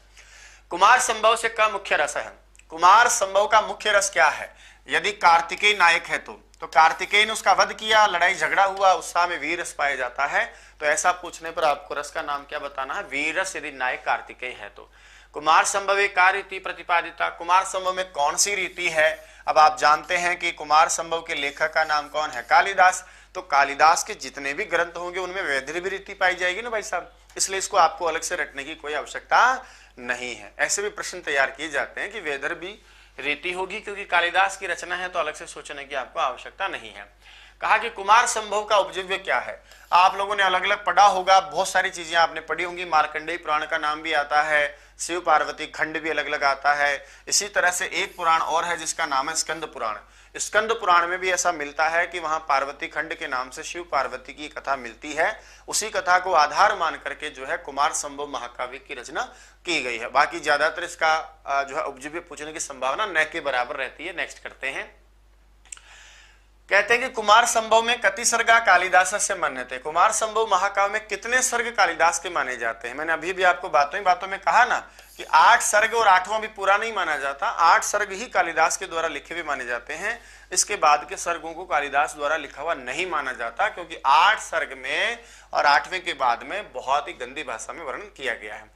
कुमार संभव से का मुख्य रस है? कुमार संभव का मुख्य रस क्या है? यदि कार्तिकेय नायक है तो कार्तिकेय ने उसका वध किया, लड़ाई झगड़ा हुआ, उत्साह में वीर रस पाया जाता है। तो ऐसा पूछने पर आपको रस का नाम क्या बताना है? वीर रस, यदि नायक कार्तिकेय है तो। कुमार संभव का रीति प्रतिपादिता, कुमार संभव में कौन सी रीति है? अब आप जानते हैं कि कुमार संभव के लेखक का नाम कौन है? कालिदास। तो कालिदास के जितने भी ग्रंथ होंगे उनमें वैधर्य भी रीति पाई जाएगी ना भाई साहब, इसलिए इसको आपको अलग से रटने की कोई आवश्यकता नहीं है। ऐसे भी प्रश्न तैयार किए जाते हैं कि वैधर्य भी रीति होगी, क्योंकि कालिदास की रचना है, तो अलग से सोचने की आपको आवश्यकता नहीं है। कहा कि कुमार संभव का उपजीव्य क्या है? आप लोगों ने अलग अलग पढ़ा होगा, बहुत सारी चीजें आपने पढ़ी होंगी। मार्कंडेय पुराण का नाम भी आता है, शिव पार्वती खंड भी अलग अलग आता है। इसी तरह से एक पुराण और है जिसका नाम है स्कंद पुराण। स्कंद पुराण में भी ऐसा मिलता है कि वहां पार्वती खंड के नाम से शिव पार्वती की कथा मिलती है। उसी कथा को आधार मान करके जो है कुमार संभव महाकाव्य की रचना की गई है। बाकी ज्यादातर इसका जो है उपजीव्य पूछने की संभावना न के बराबर रहती है। नेक्स्ट करते हैं। कहते हैं कि कुमार संभव में कति सर्गा कालिदास से मन्यते, कुमार संभव महाकाव्य में कितने सर्ग कालिदास के माने जाते हैं? मैंने अभी भी आपको बातों ही बातों में कहा ना कि 8 सर्ग और 8वां भी पूरा नहीं माना जाता। 8 सर्ग ही कालिदास के द्वारा लिखे हुए माने जाते हैं। इसके बाद के सर्गों को कालिदास द्वारा लिखा हुआ नहीं माना जाता, क्योंकि 8 सर्ग में और 8वें के बाद में बहुत ही गंदी भाषा में वर्णन किया गया है।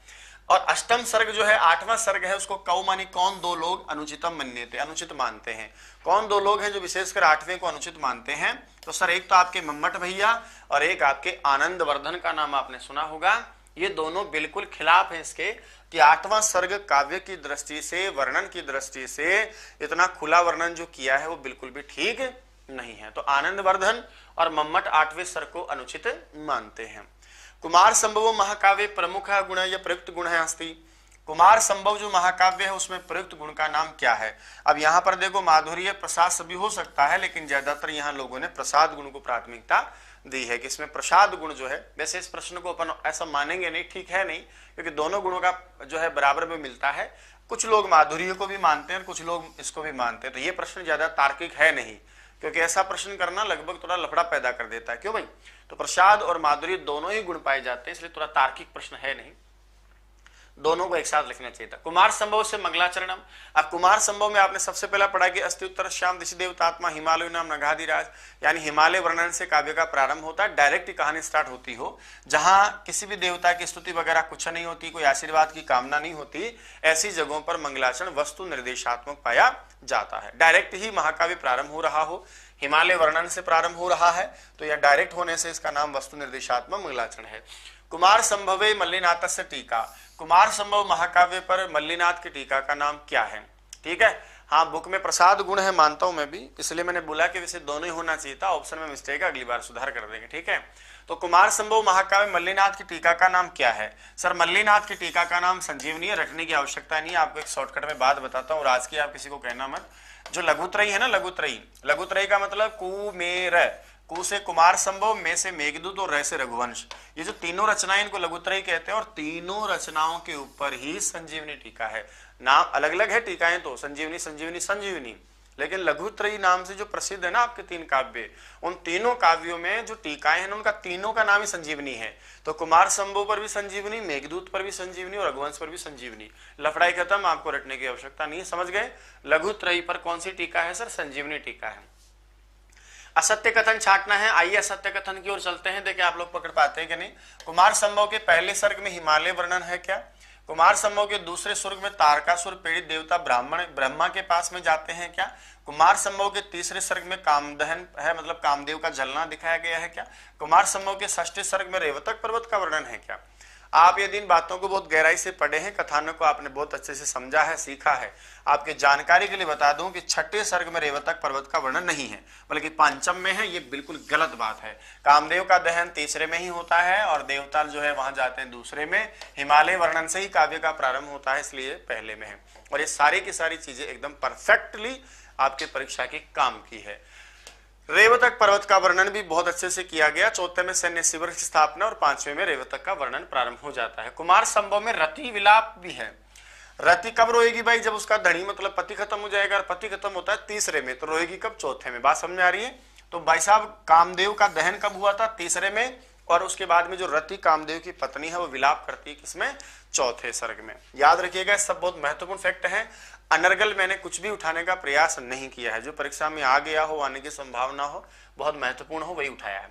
और अष्टम सर्ग जो है 8वां सर्ग है, उसको कौ मानी कौन दो लोग अनुचितम मन्यते, अनुचित मानते हैं। कौन दो लोग हैं जो विशेषकर 8वें को अनुचित मानते हैं? तो सर एक तो आपके मम्मट भैया और एक आपके आनंदवर्धन का नाम आपने सुना होगा। ये दोनों बिल्कुल खिलाफ हैं इसके कि 8वां सर्ग काव्य की दृष्टि से, वर्णन की दृष्टि से इतना खुला वर्णन जो किया है वो बिल्कुल भी ठीक नहीं है। तो आनंदवर्धन और मम्मट 8वें सर्ग को अनुचित मानते हैं। कुमार संभव महाकाव्य प्रमुख गुण या प्रयुक्त गुण है अस्ति, कुमार संभव जो महाकाव्य है उसमें प्रयुक्त गुण का नाम क्या है? अब यहाँ पर देखो माधुर्य प्रसाद सभी हो सकता है, लेकिन ज्यादातर यहाँ लोगों ने प्रसाद गुण को प्राथमिकता दी है कि इसमें प्रसाद गुण जो है, वैसे इस प्रश्न को अपन ऐसा मानेंगे नहीं, ठीक है नहीं, क्योंकि दोनों गुणों का जो है बराबर में मिलता है। कुछ लोग माधुर्य को भी मानते हैं, कुछ लोग इसको भी मानते हैं, तो ये प्रश्न ज्यादा तार्किक है नहीं, क्योंकि ऐसा प्रश्न करना लगभग थोड़ा लफड़ा पैदा कर देता है। क्यों भाई? तो प्रसाद और माधुर्य दोनों ही गुण पाए जाते हैं, इसलिए थोड़ा तार्किक प्रश्न है नहीं, दोनों को एक साथ लिखना चाहिए था। कुमार संभव से मंगलाचरणम। अब कुमार संभव में आपने सबसे पहला पढ़ा कि अस्ति उत्तर श्याम दिशि देवतात्मा हिमालय नाम नगाधिराज, यानी हिमालय वर्णन से काव्य का प्रारंभ होता है, डायरेक्ट कहानी स्टार्ट होती हो, जहां किसी भी देवता की स्तुति वगैरह कुछ नहीं होती, कोई आशीर्वाद की कामना नहीं होती, ऐसी जगहों पर मंगलाचरण वस्तु निर्देशात्मक पाया जाता है। डायरेक्ट ही महाकाव्य प्रारंभ हो रहा हो, हिमालय वर्णन से प्रारंभ हो रहा है, तो यह डायरेक्ट होने से इसका नाम वस्तु निर्देशात्मक मंगलाचरण है। कुमार संभवे मल्लिनाथ से टीका। कुमार संभव महाकाव्य पर मल्लिनाथ की टीका का नाम क्या है? ठीक है, हाँ बुक में प्रसाद गुण है मानता हूं मैं भी, इसलिए मैंने बोला कि वैसे दोनों ही होना चाहिए था, ऑप्शन में मिस्टेक है, अगली बार सुधार कर देंगे। ठीक है, तो कुमार संभव महाकाव्य मल्लिनाथ की टीका का नाम क्या है? सर मल्लिनाथ की टीका का नाम संजीवनी है, रटने की आवश्यकता नहीं है, आपको एक शॉर्टकट में बात बताता हूँ, और आज की आप किसी को कहना मत। जो लघुत्रयी है ना, लघुत्रयी का मतलब कुमेर, कु से कुमार संभव, में से मेघदूत और रह से रघुवंश, ये जो तीनों रचनाएं इनको लघुत्रयी कहते हैं, और तीनों रचनाओं के ऊपर ही संजीवनी टीका है। नाम अलग अलग है टीकाएं तो, संजीवनी संजीवनी संजीवनी, लेकिन लघुत्रयी नाम से जो प्रसिद्ध है ना आपके तीन काव्य, उन तीनों काव्यों में जो टीकाएं हैं उनका तीनों का नाम ही संजीवनी है। तो कुमार संभव पर भी संजीवनी, मेघदूत पर भी संजीवनी और रघुवंश पर भी संजीवनी। लफड़ाई खत्म, आपको रटने की आवश्यकता नहीं है, समझ गए? लघुत्रयी पर कौन सी टीका है? सर संजीवनी टीका है। असत्य कथन छाटना है, आइए असत्य कथन की ओर चलते हैं, देखिए आप लोग पकड़ पाते हैं कि नहीं। कुमार संभव के पहले सर्ग में हिमालय वर्णन है क्या? कुमार संभव के दूसरे स्वर्ग में तारकासुर पीड़ित देवता ब्रह्मा के पास में जाते हैं क्या? कुमार संभव के तीसरे सर्ग में कामदहन है, मतलब कामदेव का जलना दिखाया गया है क्या? कुमार संभव के षष्ठ सर्ग में रेवतक पर्वत का वर्णन है क्या? आप यदि इन बातों को बहुत गहराई से पढ़े हैं, कथानक को आपने बहुत अच्छे से समझा है, सीखा है, आपके जानकारी के लिए बता दूं कि छठे सर्ग में रेवतक पर्वत का वर्णन नहीं है, बल्कि पंचम में है। ये बिल्कुल गलत बात है। कामदेव का दहन तीसरे में ही होता है और देवता जो है वहां जाते हैं दूसरे में। हिमालय वर्णन से ही काव्य का प्रारंभ होता है, इसलिए पहले में है। और ये सारी की सारी चीजें एकदम परफेक्टली आपके परीक्षा के काम की है। रेवतक पर्वत का वर्णन भी बहुत अच्छे से किया गया। चौथे में सैन्य शिविर की स्थापना और पांचवें में रेवतक का वर्णन प्रारंभ हो जाता है। कुमार संभव में रति विलाप भी है। रति कब रोएगी भाई? जब उसका धनी मतलब पति खत्म हो जाएगा, और पति खत्म होता है तीसरे में, तो रोएगी कब? चौथे में। बात समझ आ रही है? तो भाई साहब कामदेव का दहन कब हुआ था? तीसरे में, और उसके बाद में जो रति कामदेव की पत्नी है वो विलाप करती है किसमें? चौथे सर्ग में। याद रखिएगा, सब बहुत महत्वपूर्ण फैक्ट है। अनर्गल मैंने कुछ भी उठाने का प्रयास नहीं किया है, जो परीक्षा में आ गया हो, आने की संभावना हो, बहुत महत्वपूर्ण हो, वही उठाया है।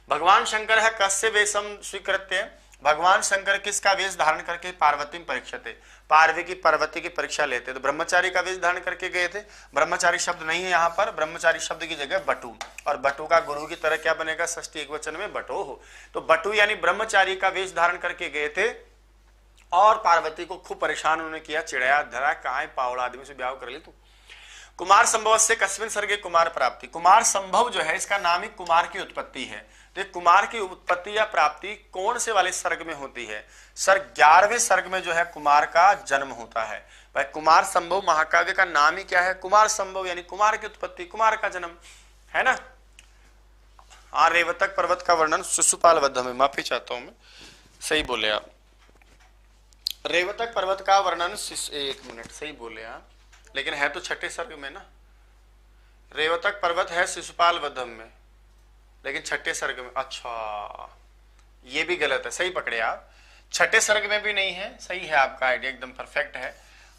भगवान शंकर है कस्य वेशम स्वीकृत्य। भगवान शंकर किसका वेश धारण करके पार्वती में परीक्षते, पार्वती की परीक्षा लेते? तो ब्रह्मचारी का वेश धारण करके गए थे। ब्रह्मचारी शब्द नहीं है यहाँ पर, ब्रह्मचारी शब्द की जगह बटू, और बटू का गुरु की तरह क्या बनेगा? षष्ठी एकवचन में बटो हो। तो बटू यानी ब्रह्मचारी का वेश धारण करके गए थे, और पार्वती को खूब परेशान उन्होंने किया, चिड़ाया, धरा, कहाँ पावड़ा आदमी से ब्याह कर ली तू। कुमार संभव से कस्मिन सर्गे कुमार प्राप्ति। कुमार संभव जो है इसका नाम ही कुमार की उत्पत्ति है। तो कुमार की उत्पत्ति या प्राप्ति कौन से वाले सर्ग में होती है? सर 11वें सर्ग में जो है कुमार का जन्म होता है। भाई कुमार संभव महाकाव्य का नाम ही क्या है? कुमार संभव, यानी कुमार की उत्पत्ति, कुमार का जन्म, है ना। हाँ, रेवतक पर्वत का वर्णन शिशुपाल वध में, माफी चाहता हूं मैं, सही बोले आप। रेवतक पर्वत का वर्णन, एक मिनट, सही बोले आप, लेकिन है तो छठे सर्ग में ना। रेवतक पर्वत है शिशुपाल वधम में, लेकिन छठे सर्ग में। अच्छा, ये भी गलत है, सही पकड़े आप। छठे सर्ग में भी नहीं है, सही है, आपका आइडिया एकदम परफेक्ट है।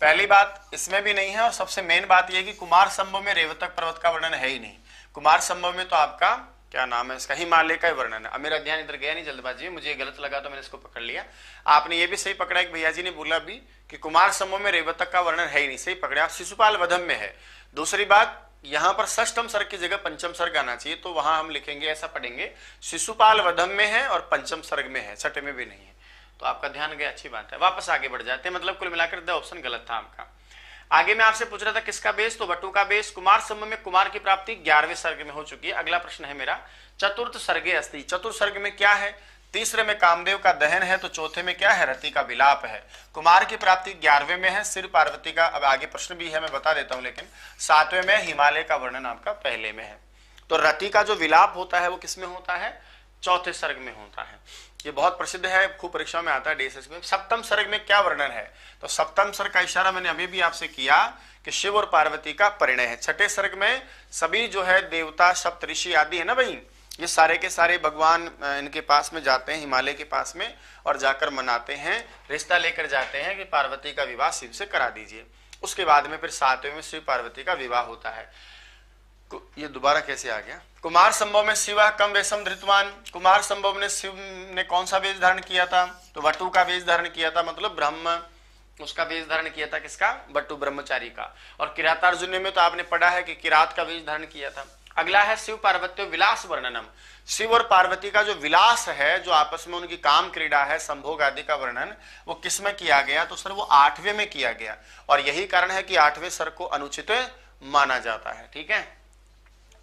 पहली बात इसमें भी नहीं है, और सबसे मेन बात यह कि कुमार संभव में रेवतक पर्वत का वर्णन है ही नहीं। कुमार संभव में तो आपका क्या नाम है इसका, हिमालय का वर्णन है। अब मेरा ध्यान इधर गया नहीं, जल्दबाजी, मुझे गलत लगा तो मैंने इसको पकड़ लिया। आपने ये भी सही पकड़ा, एक भैया जी ने बोला भी कि कुमार संभव में रेवतक का वर्णन है ही नहीं, सही पकड़े आप, शिशुपाल वधम में है। दूसरी बात, यहाँ पर षष्ठम सर्ग की जगह पंचम सर्ग आना चाहिए, तो वहां हम लिखेंगे, ऐसा पढ़ेंगे, शिशुपाल वधम में है और पंचम सर्ग में है, छठे में भी नहीं है। तो आपका ध्यान गया, अच्छी बात है। वापस आगे बढ़ जाते हैं, मतलब कुल मिलाकर द ऑप्शन गलत था आपका। आगे मैं आपसे पूछ रहा था किसका बेस, तो बटू का बेस। कुमार संभव में कुमार की प्राप्ति 11वें सर्ग में हो चुकी है। अगला प्रश्न है मेरा, चतुर्थ सर्गे अस्ति। चतुर्थ सर्ग में क्या है? तीसरे में कामदेव का दहन है, तो चौथे में क्या है, रति का विलाप है। कुमार की प्राप्ति 11वें में है, शिव पार्वती का, अब आगे प्रश्न भी है मैं बता देता हूं, लेकिन 7वें में हिमालय का वर्णन आपका पहले में है। तो रति का जो विलाप होता है वो किस में होता है, चौथे सर्ग में होता है। ये बहुत प्रसिद्ध है, खूब परीक्षा में आता है DSS में। सप्तम सर्ग में क्या वर्णन है, तो सप्तम सर्ग का इशारा मैंने अभी भी आपसे किया कि शिव और पार्वती का परिणय है। छठे सर्ग में सभी जो है देवता सप्तऋषि आदि है ना भाई, ये सारे के सारे भगवान इनके पास में जाते हैं, हिमालय के पास में, और जाकर मनाते हैं, रिश्ता लेकर जाते हैं कि पार्वती का विवाह शिव से करा दीजिए। उसके बाद में फिर 7वें में शिव पार्वती का विवाह होता है। ये दोबारा कैसे आ गया, कुमार संभव में शिवा कम वेशम धृतवान। कुमार संभव ने शिव ने कौन सा वेश धारण किया था, तो वटु का वेश धारण किया था, मतलब ब्रह्म उसका वेश धारण किया था, किसका, वटु ब्रह्मचारी का। और किरातार्जुन में तो आपने पढ़ा है कि किरात का वेश धारण किया था। अगला है शिव पार्वती विलास वर्णनम। शिव और पार्वती का जो विलास है, जो आपस में उनकी काम क्रीड़ा है, संभोग आदि का वर्णन, वो किस में किया गया, तो सर वो 8वें में किया गया। और यही कारण है कि 8वें सर्ग को अनुचित माना जाता है। ठीक है,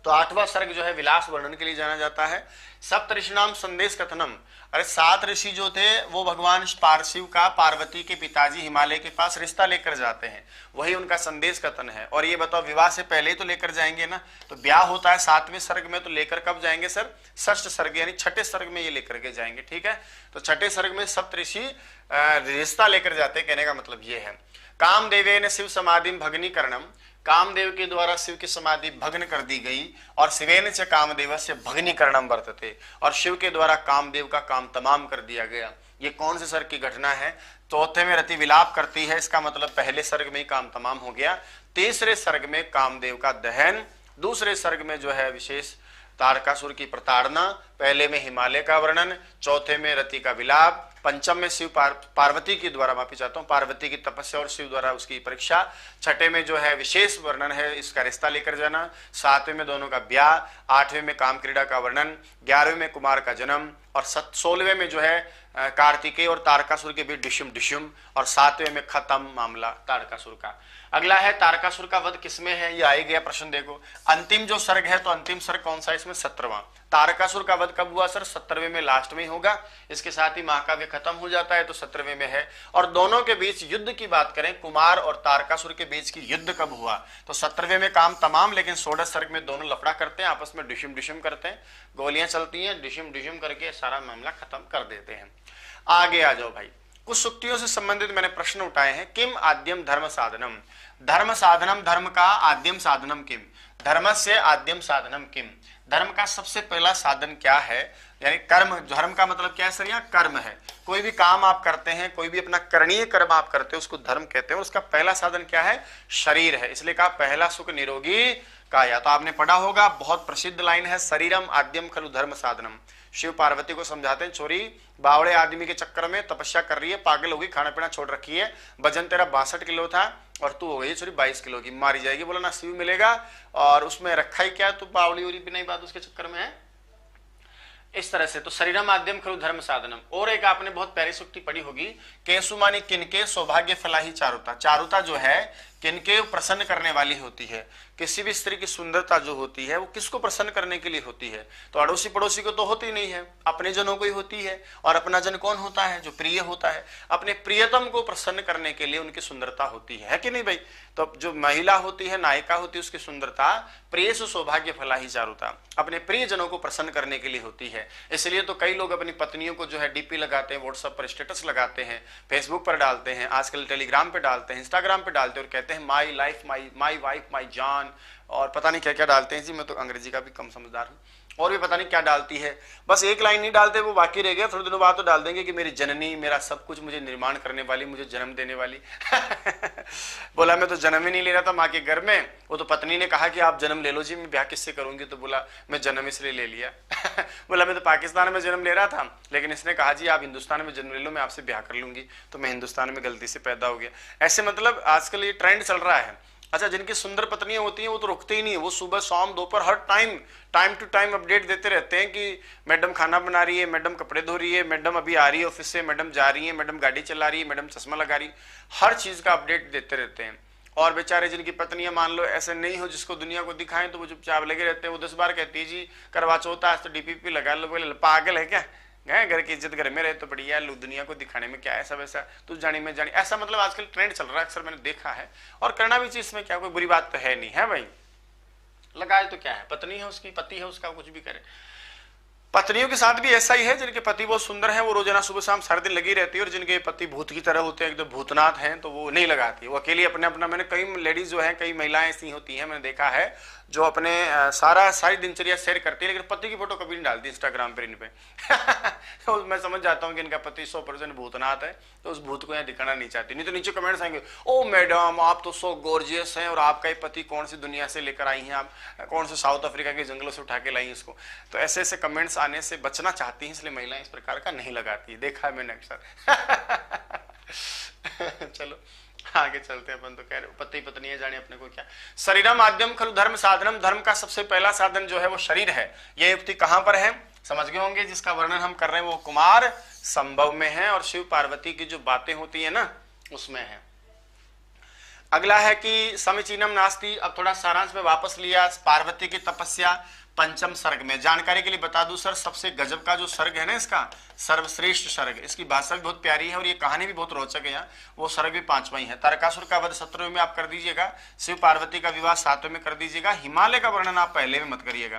तो 8वां सर्ग जो है विलास वर्णन के लिए जाना जाता है। सप्तऋषिणाम संदेश कथनम, अरे 7 ऋषि जो थे वो भगवान पार्शिव का पार्वती के पिताजी हिमालय के पास रिश्ता लेकर जाते हैं, वही उनका संदेश कथन है। और ये बताओ विवाह से पहले ही तो लेकर जाएंगे ना, तो ब्याह होता है 7वें सर्ग में, तो लेकर कब जाएंगे सर, षष्ठ सर्ग यानी छठे सर्ग में ये लेकर के जाएंगे। ठीक है, तो छठे सर्ग में सप्तऋषि रिश्ता लेकर जाते, कहने का मतलब ये है। कामदेवेन शिव समाधि भग्नीकरणम, कामदेव के द्वारा शिव की समाधि भग्न कर दी गई। और शिवेन च कामदेव से भग्नीकरणम वर्तते, और शिव के द्वारा कामदेव का काम तमाम कर दिया गया। ये कौन से सर्ग की घटना है, चौथे में रति विलाप करती है, इसका मतलब पहले सर्ग में ही काम तमाम हो गया। तीसरे सर्ग में कामदेव का दहन, दूसरे सर्ग में जो है विशेष तारकासुर की प्रताड़ना, पहले में हिमालय का वर्णन, चौथे में रति का विलाप, पंचम में शिव पार्वती के द्वारा, माफी चाहता हूँ, पार्वती की तपस्या और शिव द्वारा उसकी परीक्षा, छठे में जो है विशेष वर्णन है इसका रिश्ता लेकर जाना, 7वें में दोनों का ब्याह, 8वें में काम क्रीड़ा का वर्णन, 11वें में कुमार का जन्म, और 16वें में जो है कार्तिकेय और तारकासुर के बीच डिशुम डिशुम, और 7वें में खत्म मामला तारकासुर का। अगला है तारकासुर का वध किसमें है, ये आ ही गया प्रश्न। देखो अंतिम जो सर्ग है, तो अंतिम सर्ग कौन सा है इसमें, 17वां। तारकासुर का वध कब हुआ सर, 17वें में लास्ट में ही होगा। इसके साथ ही महाकाव्य खत्म हो जाता है, तो 17वें में है। और दोनों के बीच युद्ध की बात करें, कुमार और तारकासुर के बीच की युद्ध कब हुआ, तो 17वें में काम तमाम, लेकिन 16 सर्ग में दोनों लफड़ा करते हैं, आपस में डिशुम डिशुम करते हैं, गोलियां चलती हैं, डिशुम डिशुम करके सारा मामला खत्म कर देते हैं। आगे आ जाओ भाई, कुछ सुक्तियों से संबंधित मैंने प्रश्न उठाए हैं। किम आद्यम धर्म साधनम, धर्म साधनम, धर्म का आद्यम साधनम किम, धर्म से आद्यम साधनम किम, धर्म का सबसे पहला साधन क्या है, यानी कर्म। धर्म का मतलब क्या है सर, यहाँ कर्म है। कोई भी काम आप करते हैं, कोई भी अपना करणीय कर्म आप करते हैं, उसको धर्म कहते हैं। और उसका पहला साधन क्या है, शरीर है, इसलिए कहा पहला सुख निरोगी काया। तो आपने पढ़ा होगा, बहुत प्रसिद्ध लाइन है, शरीरम आद्यम खलु धर्म साधनम। शिव पार्वती को समझाते हैं, छोरी बावड़े आदमी के चक्कर में तपस्या कर रही है, पागल होगी, खाना पीना छोड़ रखी है, वजन तेरा 62 किलो था और तू हो गई छोरी 22 किलो की, मारी जाएगी। बोला ना शिव मिलेगा, और उसमें रखा ही क्या, तू बावड़ी उरी बिना ही बात उसके चक्कर में है। इस तरह से तो शरीरम आद्यम खलु धर्म साधनम। और एक आपने बहुत प्यारी सूक्ति पढ़ी होगी, केसु मानी किनके सौभाग्य फलाही चारुता। चारुता जो है किनके प्रसन्न करने वाली होती है। किसी भी स्त्री की सुंदरता जो होती है वो किसको प्रसन्न करने के लिए होती है, तो अड़ोसी पड़ोसी को तो होती नहीं है, अपने जनों को ही होती है। और अपना जन कौन होता है, जो प्रिय होता है। अपने प्रियतम को प्रसन्न करने के लिए उनकी सुंदरता होती है कि नहीं भाई। तो जो महिला होती है, नायिका होती है, उसकी सुंदरता प्रियसु सौभाग्य फलाही चारुता, अपने प्रिय जनों को प्रसन्न करने के लिए होती है। इसलिए तो कई लोग अपनी पत्नियों को जो है डीपी लगाते हैं, व्हाट्सएप पर स्टेटस लगाते हैं, फेसबुक पर डालते हैं, आजकल टेलीग्राम पे डालते हैं, इंस्टाग्राम पे डालते हैं, और कहते हैं माई लाइफ माई वाइफ माई जान, और पता नहीं क्या क्या डालते हैं जी। मैं तो अंग्रेजी का भी कम समझदार हूँ, और भी पता नहीं क्या डालती है। बस एक लाइन नहीं डालते, वो बाकी रह गया, थोड़े दिनों बाद तो डाल देंगे कि मेरी जननी, मेरा सब कुछ, मुझे निर्माण करने वाली, मुझे जन्म देने वाली। बोला मैं तो जन्म ही नहीं ले रहा था माँ के घर में, वो तो पत्नी ने कहा कि आप जन्म ले लो जी, मैं ब्याह किससे करूंगी, तो बोला मैं जन्म इसलिए ले लिया। बोला मैं तो पाकिस्तान में जन्म ले रहा था, लेकिन इसने कहा जी आप हिंदुस्तान में जन्म ले लो, मैं आपसे ब्याह कर लूंगी, तो मैं हिंदुस्तान में गलती से पैदा हो गया। ऐसे मतलब आजकल ये ट्रेंड चल रहा है। अच्छा, जिनकी सुंदर पत्नियां होती हैं वो तो रुकते ही नहीं है, वो सुबह शाम दोपहर हर टाइम टू टाइम अपडेट देते रहते हैं कि मैडम खाना बना रही है, मैडम कपड़े धो रही है, मैडम अभी आ रही है ऑफिस से, मैडम जा रही है, मैडम गाड़ी चला रही है, मैडम चश्मा लगा रही है, हर चीज का अपडेट देते रहते हैं। और बेचारे जिनकी पत्नियां मान लो ऐसे नहीं हो जिसको दुनिया को दिखाएं, तो वो चुपचाप लगे रहते हैं। वो 10 बार कहती है जी करवा चौथ आज तो डीपीपी लगा लो, बोले पागल है क्या, गए घर की इज्जत घर में रहे तो बढ़िया, लोग दुनिया को दिखाने में क्या है, सब ऐसा तू जानी मैं जानी, ऐसा मतलब आजकल ट्रेंड चल रहा है, अक्सर मैंने देखा है। और करना भी चाहिए, इसमें क्या कोई बुरी बात तो है नहीं है भाई। लगाए तो क्या है, पत्नी है उसकी, पति है उसका, कुछ भी करे। पत्नियों के साथ भी ऐसा ही है, जिनके पति बहुत सुंदर है वो रोजाना सुबह शाम सारे दिन लगी रहती है, और जिनके पति भूत की तरह होते हैं, एकदम भूतनाथ हैं, तो वो नहीं लगाती, वो अकेली अपने अपना। मैंने कई लेडीज जो है, कई महिलाएं ऐसी होती हैं मैंने देखा है, जो अपने सारी दिनचर्या शेयर करती है, लेकिन पति की फोटो कभी नहीं डालती इंस्टाग्राम पर इन पे तो मैं समझ जाता हूँ कि इनका पति 100% भूतनाथ है, तो उस भूत को यहाँ दिखाना नहीं चाहती। नहीं तो नीचे कमेंट्स आएंगे, ओ मैडम आप तो सो गॉर्जियस हैं, और आपका ही पति कौन सी दुनिया से लेकर आई हैं आप, कौन से साउथ अफ्रीका के जंगलों से उठा के लाई इसको। तो ऐसे ऐसे कमेंट्स आने से बचना चाहती हैं, इसलिए महिलाएं इस प्रकार का नहीं लगाती है, देखा है मैंने अक्सर चलो आगे चलते हैं अपन। तो कह रहे पति पत्नी है, जाने अपने को क्या। शरीरम माध्यम खलु धर्म साधनम, धर्म का सबसे पहला साधन जो है वो शरीर है। ये युक्ति कहां पर है समझ गए होंगे, जिसका वर्णन हम कर रहे हैं वो कुमार संभव में है, और शिव पार्वती की जो बातें होती है ना उसमें है। अगला है कि समीचीनम नास्ति। अब थोड़ा सारांश में वापस लिया, पार्वती की तपस्या पंचम सर्ग में। जानकारी के लिए बता दूं सर, सबसे गजब का जो सर्ग है ना इसका, सर्वश्रेष्ठ सर्ग, इसकी भाषा भी बहुत प्यारी है और ये कहानी भी बहुत रोचक है। यहाँ वो सर्ग भी 5वां ही है। तारकासुर का वध 17वें में आप कर दीजिएगा, शिव पार्वती का विवाह 7वें में कर दीजिएगा, हिमालय का वर्णन आप पहले में मत करिएगा,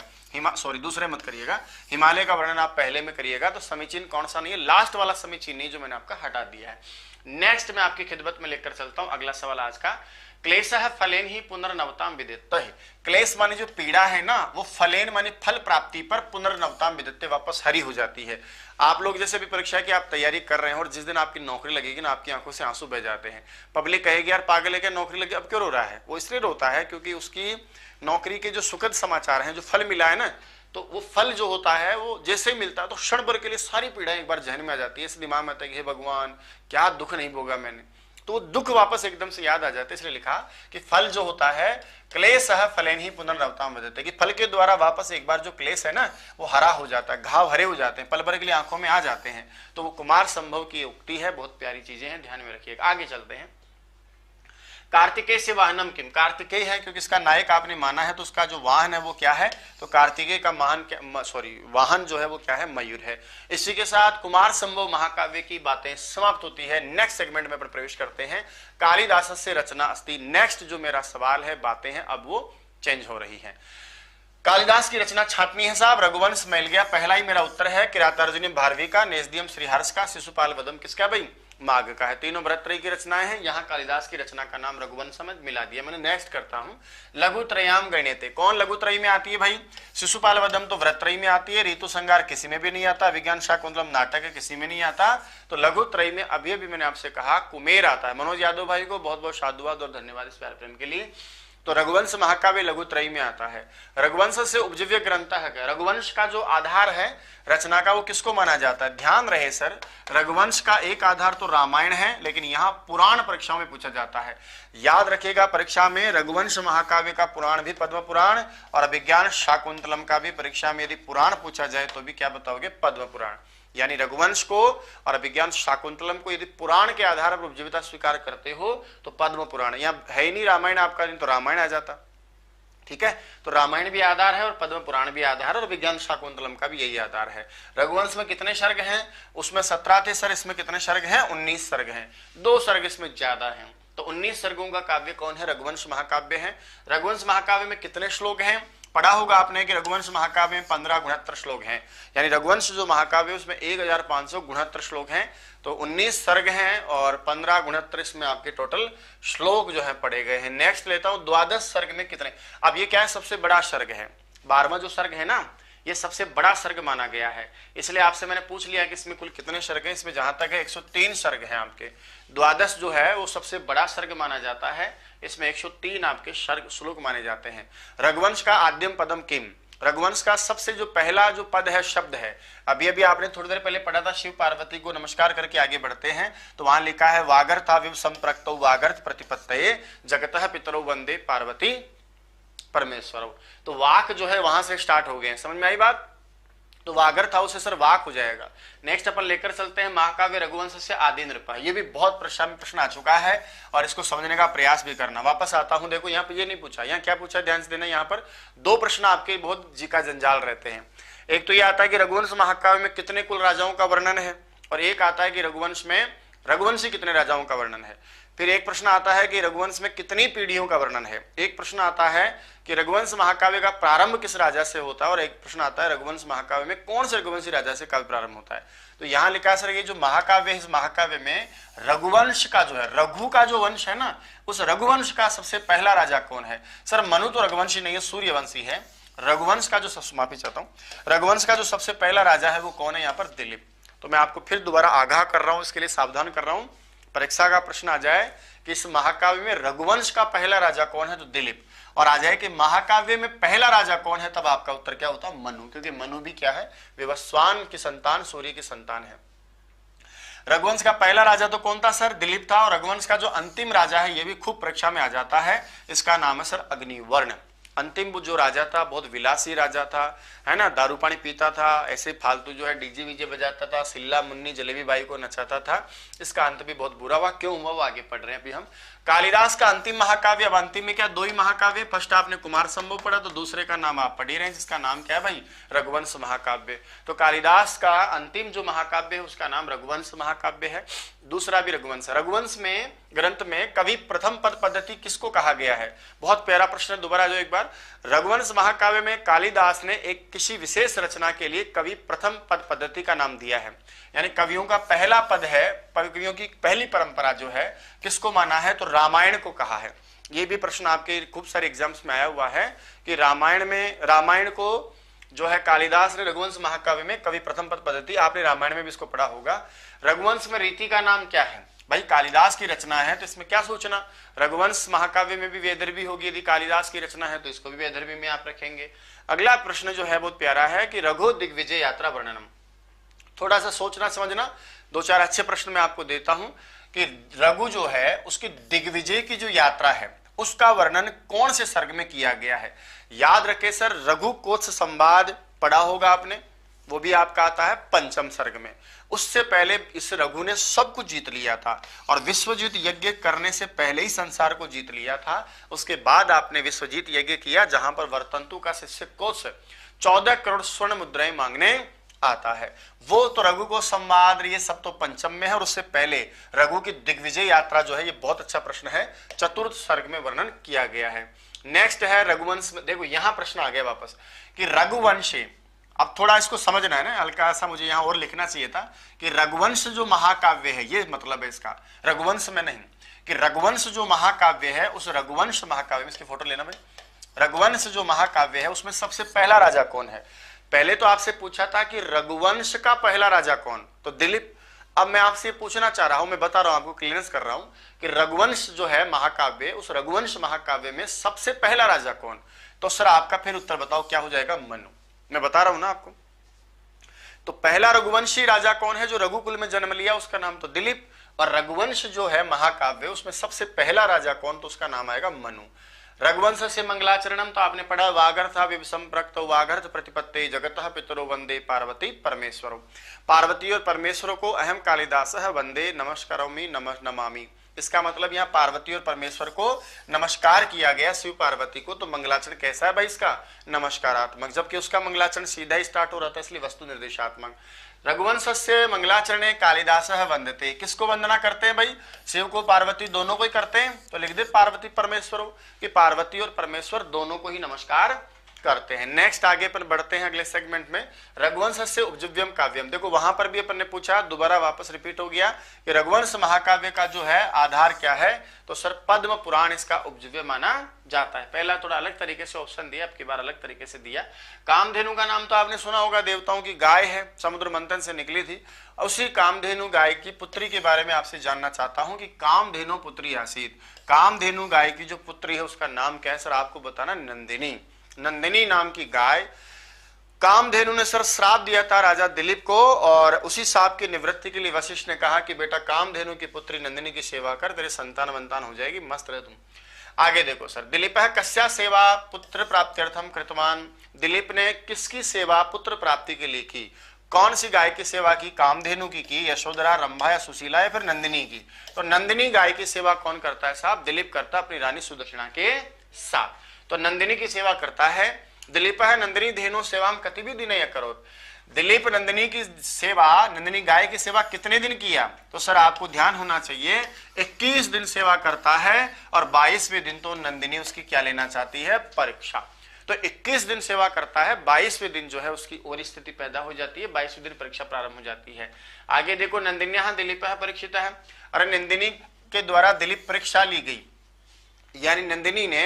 दूसरे मत करिएगा, हिमालय का वर्णन आप पहले में करिएगा। तो समीचीन कौन सा नहीं है, लास्ट वाला समीचीन नहीं जो मैंने आपका हटा दिया है। नेक्स्ट मैं आपकी खिदमत में लेकर चलता हूं अगला सवाल आज का। क्लेशः फलेन ही पुनर्नवताम विदित्ते। क्लेश माने जो पीड़ा है ना, वो फलेन माने फल प्राप्ति पर पुनर्नवताम विदित्ते वापस हरी हो जाती है। आप लोग जैसे भी परीक्षा की आप तैयारी कर रहे हैं और जिस दिन आपकी नौकरी लगेगी ना, आपकी आंखों से आंसू बह जाते हैं। पब्लिक कहेगी यार पागल है क्या, नौकरी लगी अब क्यों रो रहा है। वो इसलिए रोता है क्योंकि उसकी नौकरी के जो सुखद समाचार हैं, जो फल मिला है ना, तो वो फल जो होता है वो जैसे ही मिलता है तो क्षण भर के लिए सारी पीड़ाएं एक बार जहन में आ जाती है। इस दिमाग में आता है कि हे भगवान क्या दुख नहीं भोगा मैंने, तो दुख वापस एकदम से याद आ जाते। इसलिए लिखा कि फल जो होता है क्लेशः फलेन ही पुनर्नवताम विदित्ते, कि फल के द्वारा वापस एक बार जो क्लेश है ना वो हरा हो जाता है, घाव हरे हो जाते हैं, पल भर के लिए आंखों में आ जाते हैं। तो वो कुमार संभव की उक्ति है, बहुत प्यारी चीजें हैं, ध्यान में रखिएगा। आगे चलते हैं। कार्तिकेय से वाहनम किम, कार्तिकेय है क्योंकि इसका नायक आपने माना है, तो उसका जो वाहन है वो क्या है, तो कार्तिकेय का वाहन जो है वो क्या है, मयूर है। इसी के साथ कुमार संभव महाकाव्य की बातें समाप्त होती है। नेक्स्ट सेगमेंट में प्रवेश करते हैं, कालिदास से रचना अस्ति। नेक्स्ट जो मेरा सवाल है, बातें हैं अब वो चेंज हो रही है। कालिदास की रचना छाटनी है साहब, रघुवंश मिल गया, पहला ही मेरा उत्तर है। किरातार्जुनीय भारवी का, नेस्दियम श्रीहर्ष का, शिशुपाल वधम किसका भाई, माघ का है। तीनों भरतत्रयी की रचनाएं हैं। यहाँ कालिदास की रचना का नाम रघुवंश समझ मिला दिया मैंने। नेक्स्ट करता हूँ, लघुत्रयाम गण्यते, कौन लघुत्रयी में आती है भाई, शिशुपाल वधम तो व्रतत्रयी में आती है, ऋतु संगार किसी में भी नहीं आता, विज्ञान शाकुंतलम नाटक है किसी में नहीं आता। तो लघुत्रयी में अभी मैंने आपसे कहा कुमेर आता है। मनोज यादव भाई को बहुत बहुत साधुवाद और धन्यवाद इस प्यार प्रेम के लिए। तो रघुवंश महाकाव्य लघुत्रयी में आता है। रघुवंश से उपजीव्य ग्रंथ है, रघुवंश का जो आधार है रचना का वो किसको माना जाता है। ध्यान रहे सर, रघुवंश का एक आधार तो रामायण है, लेकिन यहाँ पुराण परीक्षाओं में पूछा जाता है। याद रखिएगा परीक्षा में रघुवंश महाकाव्य का पुराण भी पद्म पुराण, और अभिज्ञान शाकुंतलम का भी परीक्षा में यदि पुराण पूछा जाए तो भी क्या बताओगे, पद्म पुराण। यानी रघुवंश को और अभिज्ञान शाकुंतलम को यदि पुराण के आधार पर उपजीविता स्वीकार करते हो तो पद्म पुराण। यहाँ है ही नहीं रामायण आपका, तो रामायण आ जाता। ठीक है, तो रामायण भी आधार है और पद्म पुराण भी आधार है, और विज्ञान शाकुंतलम का भी यही आधार है। रघुवंश में कितने सर्ग हैं, उसमें 17 थे सर, इसमें कितने सर्ग हैं, 19 सर्ग हैं, 2 सर्ग इसमें ज्यादा हैं। तो 19 सर्गों का काव्य कौन है, रघुवंश महाकाव्य है। रघुवंश महाकाव्य में कितने श्लोक हैं, पढ़ा होगा आपने कि रघुवंश महाकाव्य में 15 गुणोत्तर श्लोक हैं। यानी रघुवंश जो महाकाव्य है उसमें 1500 गुणोत्तर श्लोक हैं। तो 19 सर्ग हैं और 15 गुणोत्तर इसमें आपके टोटल श्लोक जो है पढ़े गए हैं। नेक्स्ट लेता हूं, द्वादश सर्ग में कितने। अब ये क्या है, सबसे बड़ा सर्ग है, 12वां जो सर्ग है ना, ये सबसे बड़ा सर्ग माना गया है। इसलिए आपसे मैंने पूछ लिया कि इसमें कुल कितने सर्ग हैं। इसमें जहां तक है 103 सर्ग हैं आपके। द्वादश जो है वो सबसे बड़ा सर्ग माना जाता है, इसमें 103 आपके सर्ग श्लोक माने जाते हैं। रघुवंश का आद्यम पदम किम, रघुवंश का सबसे जो पहला जो पद है, शब्द है, अभी आपने थोड़ी देर पहले पढ़ा था, शिव पार्वती को नमस्कार करके आगे बढ़ते हैं तो वहां लिखा है वागर्थाविव संप्रक्तौ वागर्थ प्रतिपत्तये जगतः पितरौ वंदे पार्वती परमेश्वर। तो वाक जो है वहां से स्टार्ट हो गए, समझ में आई बात। तो वागर्थ हाउस से सर वाक हो जाएगा। नेक्स्ट अपन लेकर चलते हैं महाकाव्य रघुवंश से आदि नृपा। ये भी बहुत प्रश्न आ चुका है और इसको समझने का प्रयास भी करना। वापस आता हूं, देखो यहाँ पे ये नहीं पूछा, यहाँ क्या पूछा ध्यान से देना। यहाँ पर 2 प्रश्न आपके बहुत जी का जंजाल रहते हैं। एक तो ये आता है कि रघुवंश महाकाव्य में कितने कुल राजाओं का वर्णन है, और एक आता है कि रघुवंश में रघुवंशी कितने राजाओं का वर्णन है। फिर एक प्रश्न आता है कि रघुवंश में कितनी पीढ़ियों का वर्णन है। एक प्रश्न आता है कि रघुवंश महाकाव्य का प्रारंभ किस राजा से होता है, और एक प्रश्न आता है रघुवंश महाकाव्य में कौन से रघुवंशी राजा से काव्य प्रारंभ होता है। तो यहाँ लिखा है सर ये जो महाकाव्य है, इस महाकाव्य में रघुवंश का जो है, रघु का जो वंश है ना, उस रघुवंश का सबसे पहला राजा कौन है। सर मनु तो रघुवंशी नहीं है, सूर्यवंशी है। रघुवंश का जो माफी चाहता हूँ, रघुवंश का जो सबसे पहला राजा है वो कौन है, यहाँ पर दिलीप। तो मैं आपको फिर दोबारा आगाह कर रहा हूं, इसके लिए सावधान कर रहा हूं, परीक्षा का प्रश्न आ जाए कि इस महाकाव्य में रघुवंश का पहला राजा कौन है, तो दिलीप। और आ जाए कि महाकाव्य में पहला राजा कौन है, तब आपका उत्तर क्या होता है, मनु, क्योंकि मनु भी क्या है, विवस्वान की संतान, सूर्य की संतान है। रघुवंश का पहला राजा तो कौन था सर, दिलीप था। और रघुवंश का जो अंतिम राजा है, यह भी खूब परीक्षा में आ जाता है, इसका नाम है सर अग्निवर्ण। अंतिम जो राजा था बहुत विलासी राजा था, है ना, दारू पानी पीता था, ऐसे फालतू जो है डीजे वीजे बजाता था, सिल्ला मुन्नी जलेबी बाई को नचाता था। इसका अंत भी बहुत बुरा हुआ। क्यों हुआ वो आगे पढ़ रहे हैं अभी हम। कालिदास का अंतिम महाकाव्य, अब अंतिम में क्या दो ही महाकाव्य, फर्स्ट आपने कुमार संभव पढ़ा, तो दूसरे का नाम आप पढ़ ही रहे हैं, जिसका नाम क्या है भाई, रघुवंश महाकाव्य। तो कालिदास का अंतिम जो महाकाव्य है उसका नाम रघुवंश महाकाव्य है, दूसरा भी रघुवंश। रघुवंश में ग्रंथ में कवि प्रथम पद पद्धति किसको कहा गया है, बहुत प्यारा प्रश्न है, दोबारा जो एक बार। रघुवंश महाकाव्य में कालिदास ने एक किसी विशेष रचना के लिए कवि प्रथम पद पद्धति का नाम दिया है, यानी कवियों का पहला पद है, कवियों की पहली परंपरा जो है किसको माना है, तो रामायण को कहा है। ये भी प्रश्न आपके खूब सारे एग्जाम्स में आया हुआ है कि रामायण को जो है कालिदास ने रघुवंश महाकाव्य में कवि प्रथम पद पद्धति, आपने रामायण में भी इसको पढ़ा होगा। रघुवंश में रीति का नाम क्या है भाई, कालिदास की रचना है तो इसमें क्या सोचना, रघुवंश महाकाव्य में भी वैदर्भी होगी, यदि कालिदास की रचना है तो इसको भी वैदर्भी में आप रखेंगे। अगला प्रश्न जो है बहुत प्यारा है कि रघु दिग्विजय यात्रा वर्णनम। थोड़ा सा सोचना समझना, दो चार अच्छे प्रश्न मैं आपको देता हूं कि रघु जो है उसकी दिग्विजय की जो यात्रा है उसका वर्णन कौन से सर्ग में किया गया है। याद रखे सर, रघु कोत्स संवाद पढ़ा होगा आपने, वो भी आपका आता है पंचम सर्ग में। उससे पहले इस रघु ने सब कुछ जीत लिया था और विश्वजीत यज्ञ करने से पहले ही संसार को जीत लिया था। उसके बाद आपने विश्वजीत यज्ञ किया जहां पर वर्तंतु का शिष्य कोत्स 14 करोड़ स्वर्ण मुद्राएं मांगने आता है, वो तो रघु को संवाद, ये सब तो पंचम में है। और उससे पहले रघु की दिग्विजय यात्रा जो है, ये बहुत अच्छा प्रश्न है, चतुर्थ सर्ग में वर्णन किया गया है। नेक्स्ट है रघुवंश में, देखो यहां प्रश्न आ गया वापस कि रघुवंशी, अब थोड़ा इसको समझना है ना, हल्का सा मुझे यहां और लिखना चाहिए था कि रघुवंश जो महाकाव्य है, ये मतलब है इसका, रघुवंश में नहीं, कि रघुवंश जो महाकाव्य है उस रघुवंश महाकाव्य में, इसकी फोटो लेना भाई, रघुवंश जो महाकाव्य है उसमें सबसे पहला राजा कौन है। पहले तो आपसे पूछा था कि रघुवंश का पहला राजा कौन, तो दिलीप। अब मैं आपसे पूछना चाह रहा हूं, मैं बता रहा हूं आपको, क्लियरेंस कर रहा हूं कि रघुवंश जो है महाकाव्य, उस रघुवंश महाकाव्य में सबसे पहला राजा कौन। तो सर आपका फिर उत्तर बताओ क्या हो जाएगा, मनु। मैं बता रहा हूं ना आपको। तो पहला रघुवंशी राजा कौन है जो रघुकुल में जन्म लिया, उसका नाम तो दिलीप। और रघुवंश जो है महाकाव्य उसमें सबसे पहला राजा कौन, तो उसका नाम आएगा मनु। रघुवंश से मंगलाचरणम तो आपने पढ़ा, वागर्थ विसंप्रक्त वागर्थ प्रतिपत्ति जगतः पितरो वंदे पार्वती परमेश्वरो। पार्वती और परमेश्वरों को अहम कालिदास वंदे नमस्करोमि नमामि। इसका मतलब यहाँ पार्वती और परमेश्वर को नमस्कार किया गया, शिव पार्वती को। तो मंगलाचरण कैसा है भाई इसका, नमस्कारात्मक, जबकि उसका मंगलाचरण सीधा ही स्टार्ट हो रहा था, इसलिए वस्तु निर्देशात्मक। रघुवंश से मंगलाचरणे कालिदास वंदते, किसको वंदना करते हैं भाई, शिव को पार्वती दोनों को ही करते हैं, तो लिख दे पार्वती परमेश्वरों, कि पार्वती और परमेश्वर दोनों को ही नमस्कार करते हैं। नेक्स्ट आगे पर बढ़ते हैं अगले सेगमेंट में, रघुवंश से उपजीव्यम काव्यम। देखो वहां पर भी अपन ने पूछा, दोबारा वापस रिपीट हो गया कि रघुवंश महाकाव्य का जो है आधार क्या है, तो सर पद्म पुराण इसका उपजीव्य माना जाता है। पहला थोड़ा अलग तरीके से ऑप्शन दिया, अब की बार अलग तरीके से दिया। कामधेनु का नाम तो आपने सुना होगा, देवताओं की गाय है, समुद्र मंथन से निकली थी। उसी कामधेनु गाय की पुत्री के बारे में आपसे जानना चाहता हूं कि कामधेनु पुत्री आसीत, कामधेनु गाय की जो पुत्री है उसका नाम क्या है, सर आपको बताना, नंदिनी। नंदिनी नाम की गाय, कामधेनु ने सर श्राप दिया था राजा दिलीप को, और उसी श्राप की निवृत्ति के लिए वशिष्ठ ने कहा कि बेटा कामधेनु की पुत्री नंदिनी की सेवा कर, तेरे संतान वंतान हो जाएगी, मस्त रहे तुम। आगे देखो सर, दिलीप है कस्या सेवा पुत्र प्राप्त्यर्थम कृतवान। दिलीप ने किसकी सेवा पुत्र प्राप्ति के लिए की, कौन सी गाय की सेवा की, कामधेनु की, यशोधरा, रंभा या सुशीला या फिर नंदिनी की। तो नंदिनी गाय की सेवा कौन करता है साहब, दिलीप करता अपनी रानी सुदक्षिणा के साथ। तो नंदिनी की सेवा करता है दिलीप है नंदिनी धेनु सेवाम कतिपि दिन करो। दिलीप नंदिनी की सेवा, नंदिनी गाय की सेवा कितने दिन किया? तो सर आपको ध्यान होना चाहिए 21 दिन सेवा करता है और 22वें दिन तो नंदिनी उसकी क्या लेना चाहती है? परीक्षा। तो 21 दिन सेवा करता है, 22वें दिन जो है उसकी और स्थिति पैदा हो जाती है, 22वें दिन परीक्षा प्रारंभ हो जाती है। आगे देखो, नंदिनी दिलीप है परीक्षित है। अरे नंदिनी के द्वारा दिलीप परीक्षा ली गई, यानी नंदिनी ने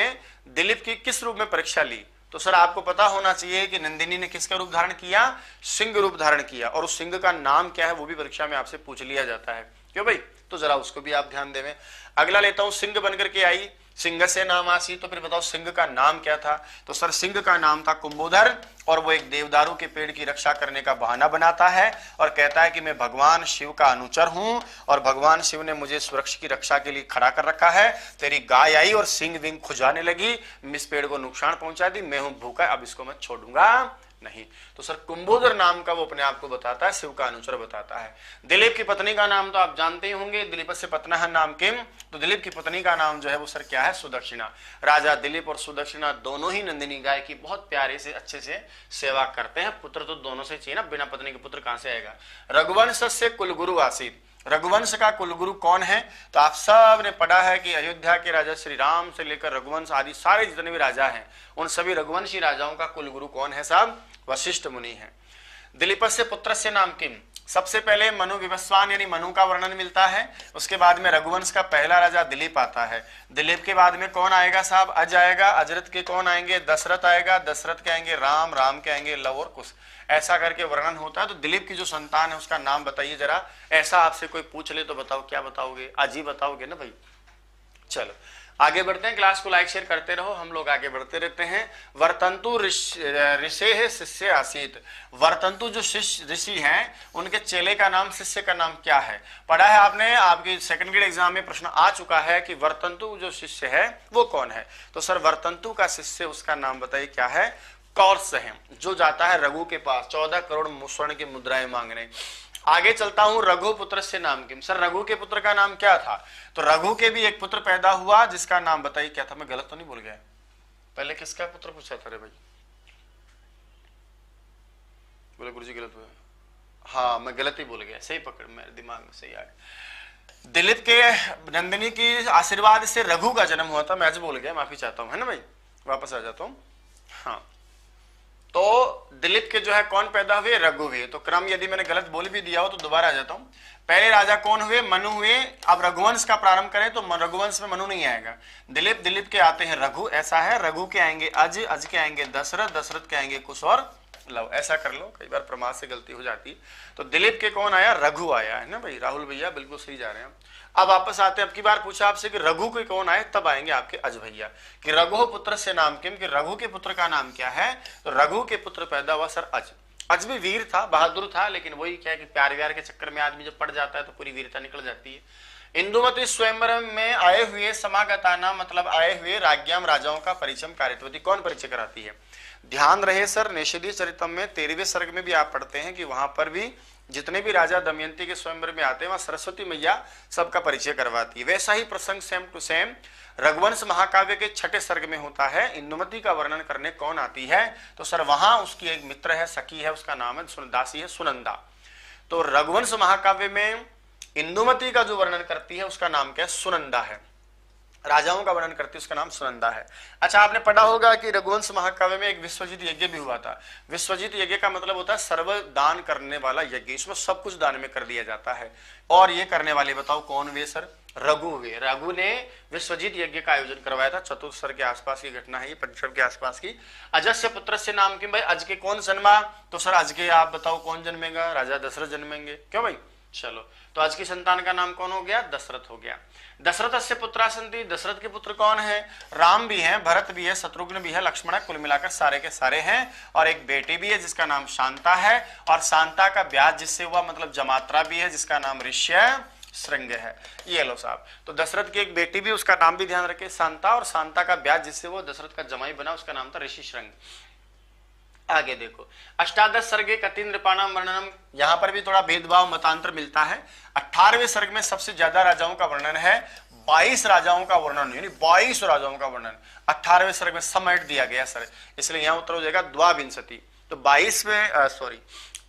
दिलीप की किस रूप में परीक्षा ली? तो सर आपको पता होना चाहिए कि नंदिनी ने किसका रूप धारण किया? सिंह रूप धारण किया। और उस सिंह का नाम क्या है वो भी परीक्षा में आपसे पूछ लिया जाता है, क्यों भाई? तो जरा उसको भी आप ध्यान देवें। अगला लेता हूं, सिंह बनकर के आई, सिंह से नाम आसी। तो फिर बताओ सिंह का नाम क्या था? तो सर सिंह का नाम था कुंभोधर, और वो एक देवदारू के पेड़ की रक्षा करने का बहाना बनाता है और कहता है कि मैं भगवान शिव का अनुचर हूं और भगवान शिव ने मुझे वृक्ष की रक्षा के लिए खड़ा कर रखा है। तेरी गाय आई और सिंह विंग खुजाने लगी, इस पेड़ को नुकसान पहुंचा दी, मैं हूं भूखा, अब इसको मैं छोड़ूंगा नहीं। तो सर कुंभोधर नाम का वो अपने आप को बताता है, शिव का अनुचर बताता है। दिलीप की पत्नी का नाम तो आप जानते ही होंगे, दिलीप से पत्ना है नाम किम। तो दिलीप की पत्नी का नाम जो है वो सर क्या है? सुदक्षिणा। राजा दिलीप और सुदक्षिणा दोनों ही नंदिनी गाय की बहुत प्यारे से अच्छे से सेवा करते हैं। पुत्र तो दोनों से चाहिए ना, बिना पत्नी के पुत्र कहां से आएगा? रघुवंश से कुलगुरु आसित। रघुवंश का कुलगुरु कौन है? तो आप सब ने पढ़ा है कि अयोध्या के राजा श्री राम से लेकर रघुवंश आदि सारे जितने भी राजा हैं, उन सभी रघुवंशी राजाओं का कुलगुरु कौन है साहब? वशिष्ठ मुनि है। दिलीप से पुत्र से नाम किम। सबसे पहले मनु विवस्वान यानी मनु का वर्णन मिलता है, उसके बाद में रघुवंश का पहला राजा दिलीप आता है। दिलीप के बाद में कौन आएगा साहब? अज आएगा। अजरथ के कौन आएंगे? दशरथ आएगा। दशरथ के आएंगे राम, राम के आएंगे लव और कुश। ऐसा करके वर्णन होता है। तो दिलीप की जो संतान है उसका नाम बताइए जरा। ऐसा आपसे कोई पूछ ले तो बताओ, क्या बताओगे? आज ही बताओगे ना भाई। चलो आगे बढ़ते हैं, क्लास को लाइक शेयर करते रहो, हम लोग आगे बढ़ते रहते हैं। वर्तंतु ऋषे शिष्य आसीत। वर्तंतु जो शिष्य ऋषि हैं उनके चेले का नाम, शिष्य का नाम क्या है? पढ़ा है आपने, आपकी सेकंड ग्रेड एग्जाम में प्रश्न आ चुका है कि वर्तंतु जो शिष्य है वो कौन है? तो सर वर्तंतु का शिष्य, उसका नाम बताइए क्या है? कौर्स है, जो जाता है रघु के पास 14 करोड़ स्वर्ण की मुद्राएं मांगने। आगे चलता हूं, रघुपुत्र से नाम किम। सर रघु के पुत्र का नाम क्या था? तो रघु के भी एक पुत्र पैदा हुआ जिसका नाम बताइए क्या था? मैं गलत तो नहीं बोल गया? पहले किसका पुत्र पूछा था रे भाई? बोले गुरुजी गलत हुआ। हाँ मैं गलत ही बोल गया, सही पकड़, मेरे दिमाग में सही आया। दिलीप के नंदिनी की आशीर्वाद से रघु का जन्म हुआ था, मैं आज बोल गया, माफी चाहता हूं, है ना भाई। वापस आ जाता हूं। हाँ तो दिलीप के जो है कौन पैदा हुए? रघु हुए। तो क्रम यदि मैंने गलत बोल भी दिया हो तो दोबारा आ जाता हूं। पहले राजा कौन हुए? मनु हुए। अब रघुवंश का प्रारंभ करें तो रघुवंश में मनु नहीं आएगा। दिलीप के आते हैं रघु, ऐसा है। रघु के आएंगे अज, अज के आएंगे दशरथ, दशरथ के आएंगे कुश और लव। ऐसा कर लो, कई बार प्रमाद से गलती हो जाती है। तो दिलीप के कौन आया? रघु आया, है ना भाई। राहुल भैया बिल्कुल सही जा रहे हैं। अब वापस आते हैं, अब की बार पूछा आपसे कि रघु के कौन आए, तब आएंगे आपके अज भैया कि रघु पुत्र से नाम किम, कि रघु के पुत्र का नाम क्या है? तो रघु के पुत्र पैदा हुआ सर अज। अज भी वीर था, बहादुर था, लेकिन वही क्या है कि प्यार व्यार के चक्कर में आदमी जब पड़ जाता है तो पूरी वीरता निकल जाती है। इंदुमती स्वयंवर में आए हुए समागताना, मतलब आए हुए राज्ञाम राजाओं का परिचय कार्यवती कौन परिचय कराती है? ध्यान रहे सर, निषेधी चरितम में 13वें सर्ग में भी आप पढ़ते हैं कि वहां पर भी जितने भी राजा दमयंती के स्वयंवर में आते हैं वहां सरस्वती मैया सबका परिचय करवाती है। वैसा ही प्रसंग सेम टू सेम रघुवंश महाकाव्य के 6ठे सर्ग में होता है। इंदुमती का वर्णन करने कौन आती है? तो सर वहां उसकी एक मित्र है, सखी है, उसका नाम है दासी है सुनंदा। तो रघुवंश महाकाव्य में इंदुमती का जो वर्णन करती है उसका नाम क्या है? सुनंदा है। राजाओं का वर्णन करती है उसका नाम सुनंदा है। अच्छा आपने पढ़ा होगा कि रघुवंश महाकाव्य में एक विश्वजीत यज्ञ भी हुआ था। विश्वजीत यज्ञ का मतलब होता है सर्व दान करने वाला यज्ञ, इसमें सब कुछ दान में कर दिया जाता है। और ये करने वाले बताओ कौन वे सर? रघु वे। रघु ने विश्वजीत यज्ञ का आयोजन करवाया था। चतुर्सर के आसपास की घटना है ये, पंचम के आसपास की। अजस्य पुत्र से नाम क्यों भाई? अज के कौन जन्मा? तो सर अज के आप बताओ कौन जन्मेगा? राजा दशरथ जन्मेंगे, क्यों भाई? चलो तो आज की संतान का नाम कौन हो गया? दशरथ हो गया। दशरथ से पुत्रा संति, दशरथ के पुत्र कौन है? राम भी है, भरत भी है, शत्रुघ्न भी है, लक्ष्मण है, कुल मिलाकर सारे के सारे हैं। और एक बेटी भी है जिसका नाम शांता है, और शांता का ब्याह जिससे हुआ मतलब जमात्रा भी है जिसका नाम ऋष्य श्रृंग है। ये लो साहब, तो दशरथ की एक बेटी भी, उसका नाम भी ध्यान रखे शांता, और शांता का ब्याह जिससे वो दशरथ का जमाई बना उसका नाम था ऋषि श्रृंग। आगे देखो, अष्टादश सर्गे कति नृपाणाम वर्णनम, यहां पर भी थोड़ा भेदभाव मतांतर मिलता है। 18वें सर्ग में सबसे ज्यादा राजाओं का वर्णन है, 22 राजाओं का वर्णन, यानी 22 राजाओं का वर्णन 18वें सर्ग में समेट दिया गया सर, इसलिए यहां उत्तर हो जाएगा द्वाविंशति। तो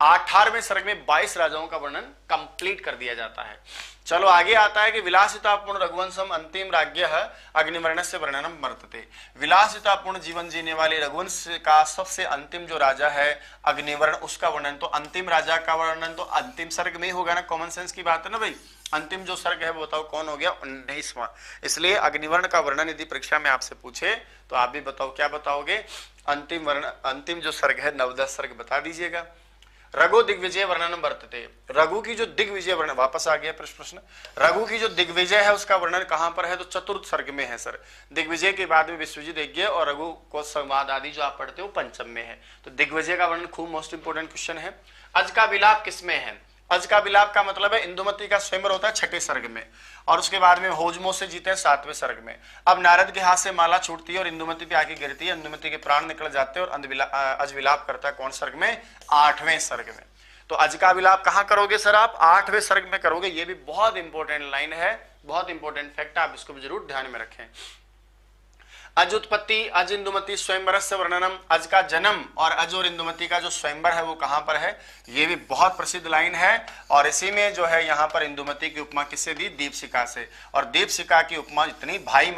18वें सर्ग में 22 राजाओं का वर्णन कंप्लीट कर दिया जाता है। चलो आगे आता है कि विलासितापूर्ण रघुवंशम अंतिम राज्ञ अग्निवर्ण से वर्णनम वर्तते, विलासितापूर्ण जीवन जीने वाले रघुवंश का सबसे अंतिम जो राजा है अग्निवर्ण, उसका वर्णन, तो अंतिम राजा का वर्णन तो अंतिम सर्ग में ही होगा ना, कॉमन सेंस की बात है ना भाई। अंतिम जो सर्ग है वो बताओ कौन हो गया, 19वां। इसलिए अग्निवर्ण का वर्णन यदि परीक्षा में आपसे पूछे तो आप भी बताओ, क्या बताओगे, अंतिम वर्ण, अंतिम जो सर्ग है नवदश सर्ग बता दीजिएगा। रघु दिग्विजय वर्णन वर्तते, रघु की जो दिग्विजय वर्णन, वापस आ गया प्रश्न, रघु की जो दिग्विजय है उसका वर्णन कहां पर है, तो चतुर्थ सर्ग में है सर। दिग्विजय के बाद में विश्वजित यज्ञ और रघु को संवाद आदि जो आप पढ़ते हो पंचम में है। तो दिग्विजय का वर्णन खूब मोस्ट इंपोर्टेंट क्वेश्चन है। अज का विलाप किसमें है, अज का विलाप का मतलब है इंदुमती का स्वयंवर होता है 6ठे सर्ग में, और उसके बाद में होजमो से जीते हैं 7वें सर्ग में। अब नारद के हाथ से माला छूटती है और इंदुमती पे आके गिरती है, इंदुमती के प्राण निकल जाते हैं और अज विलाप करता है कौन सर्ग में, 8वें सर्ग में। तो अज का विलाप कहां करोगे सर आप, 8वें सर्ग में करोगे। ये भी बहुत इंपॉर्टेंट लाइन है, बहुत इंपॉर्टेंट फैक्ट, आप इसको भी जरूर ध्यान में रखें। अज उत्पत्ति अज इंदुमती स्वयंवर से वर्णनम, अज का जन्म और अज और इंदुमती का जो स्वयंवर है वो कहां पर है, ये भी बहुत प्रसिद्ध लाइन है। और इसी में जो है यहाँ पर इंदुमती की उपमा किससे दी, दीपशिखा से, और दीपशिखा की उपमा इतनी भाई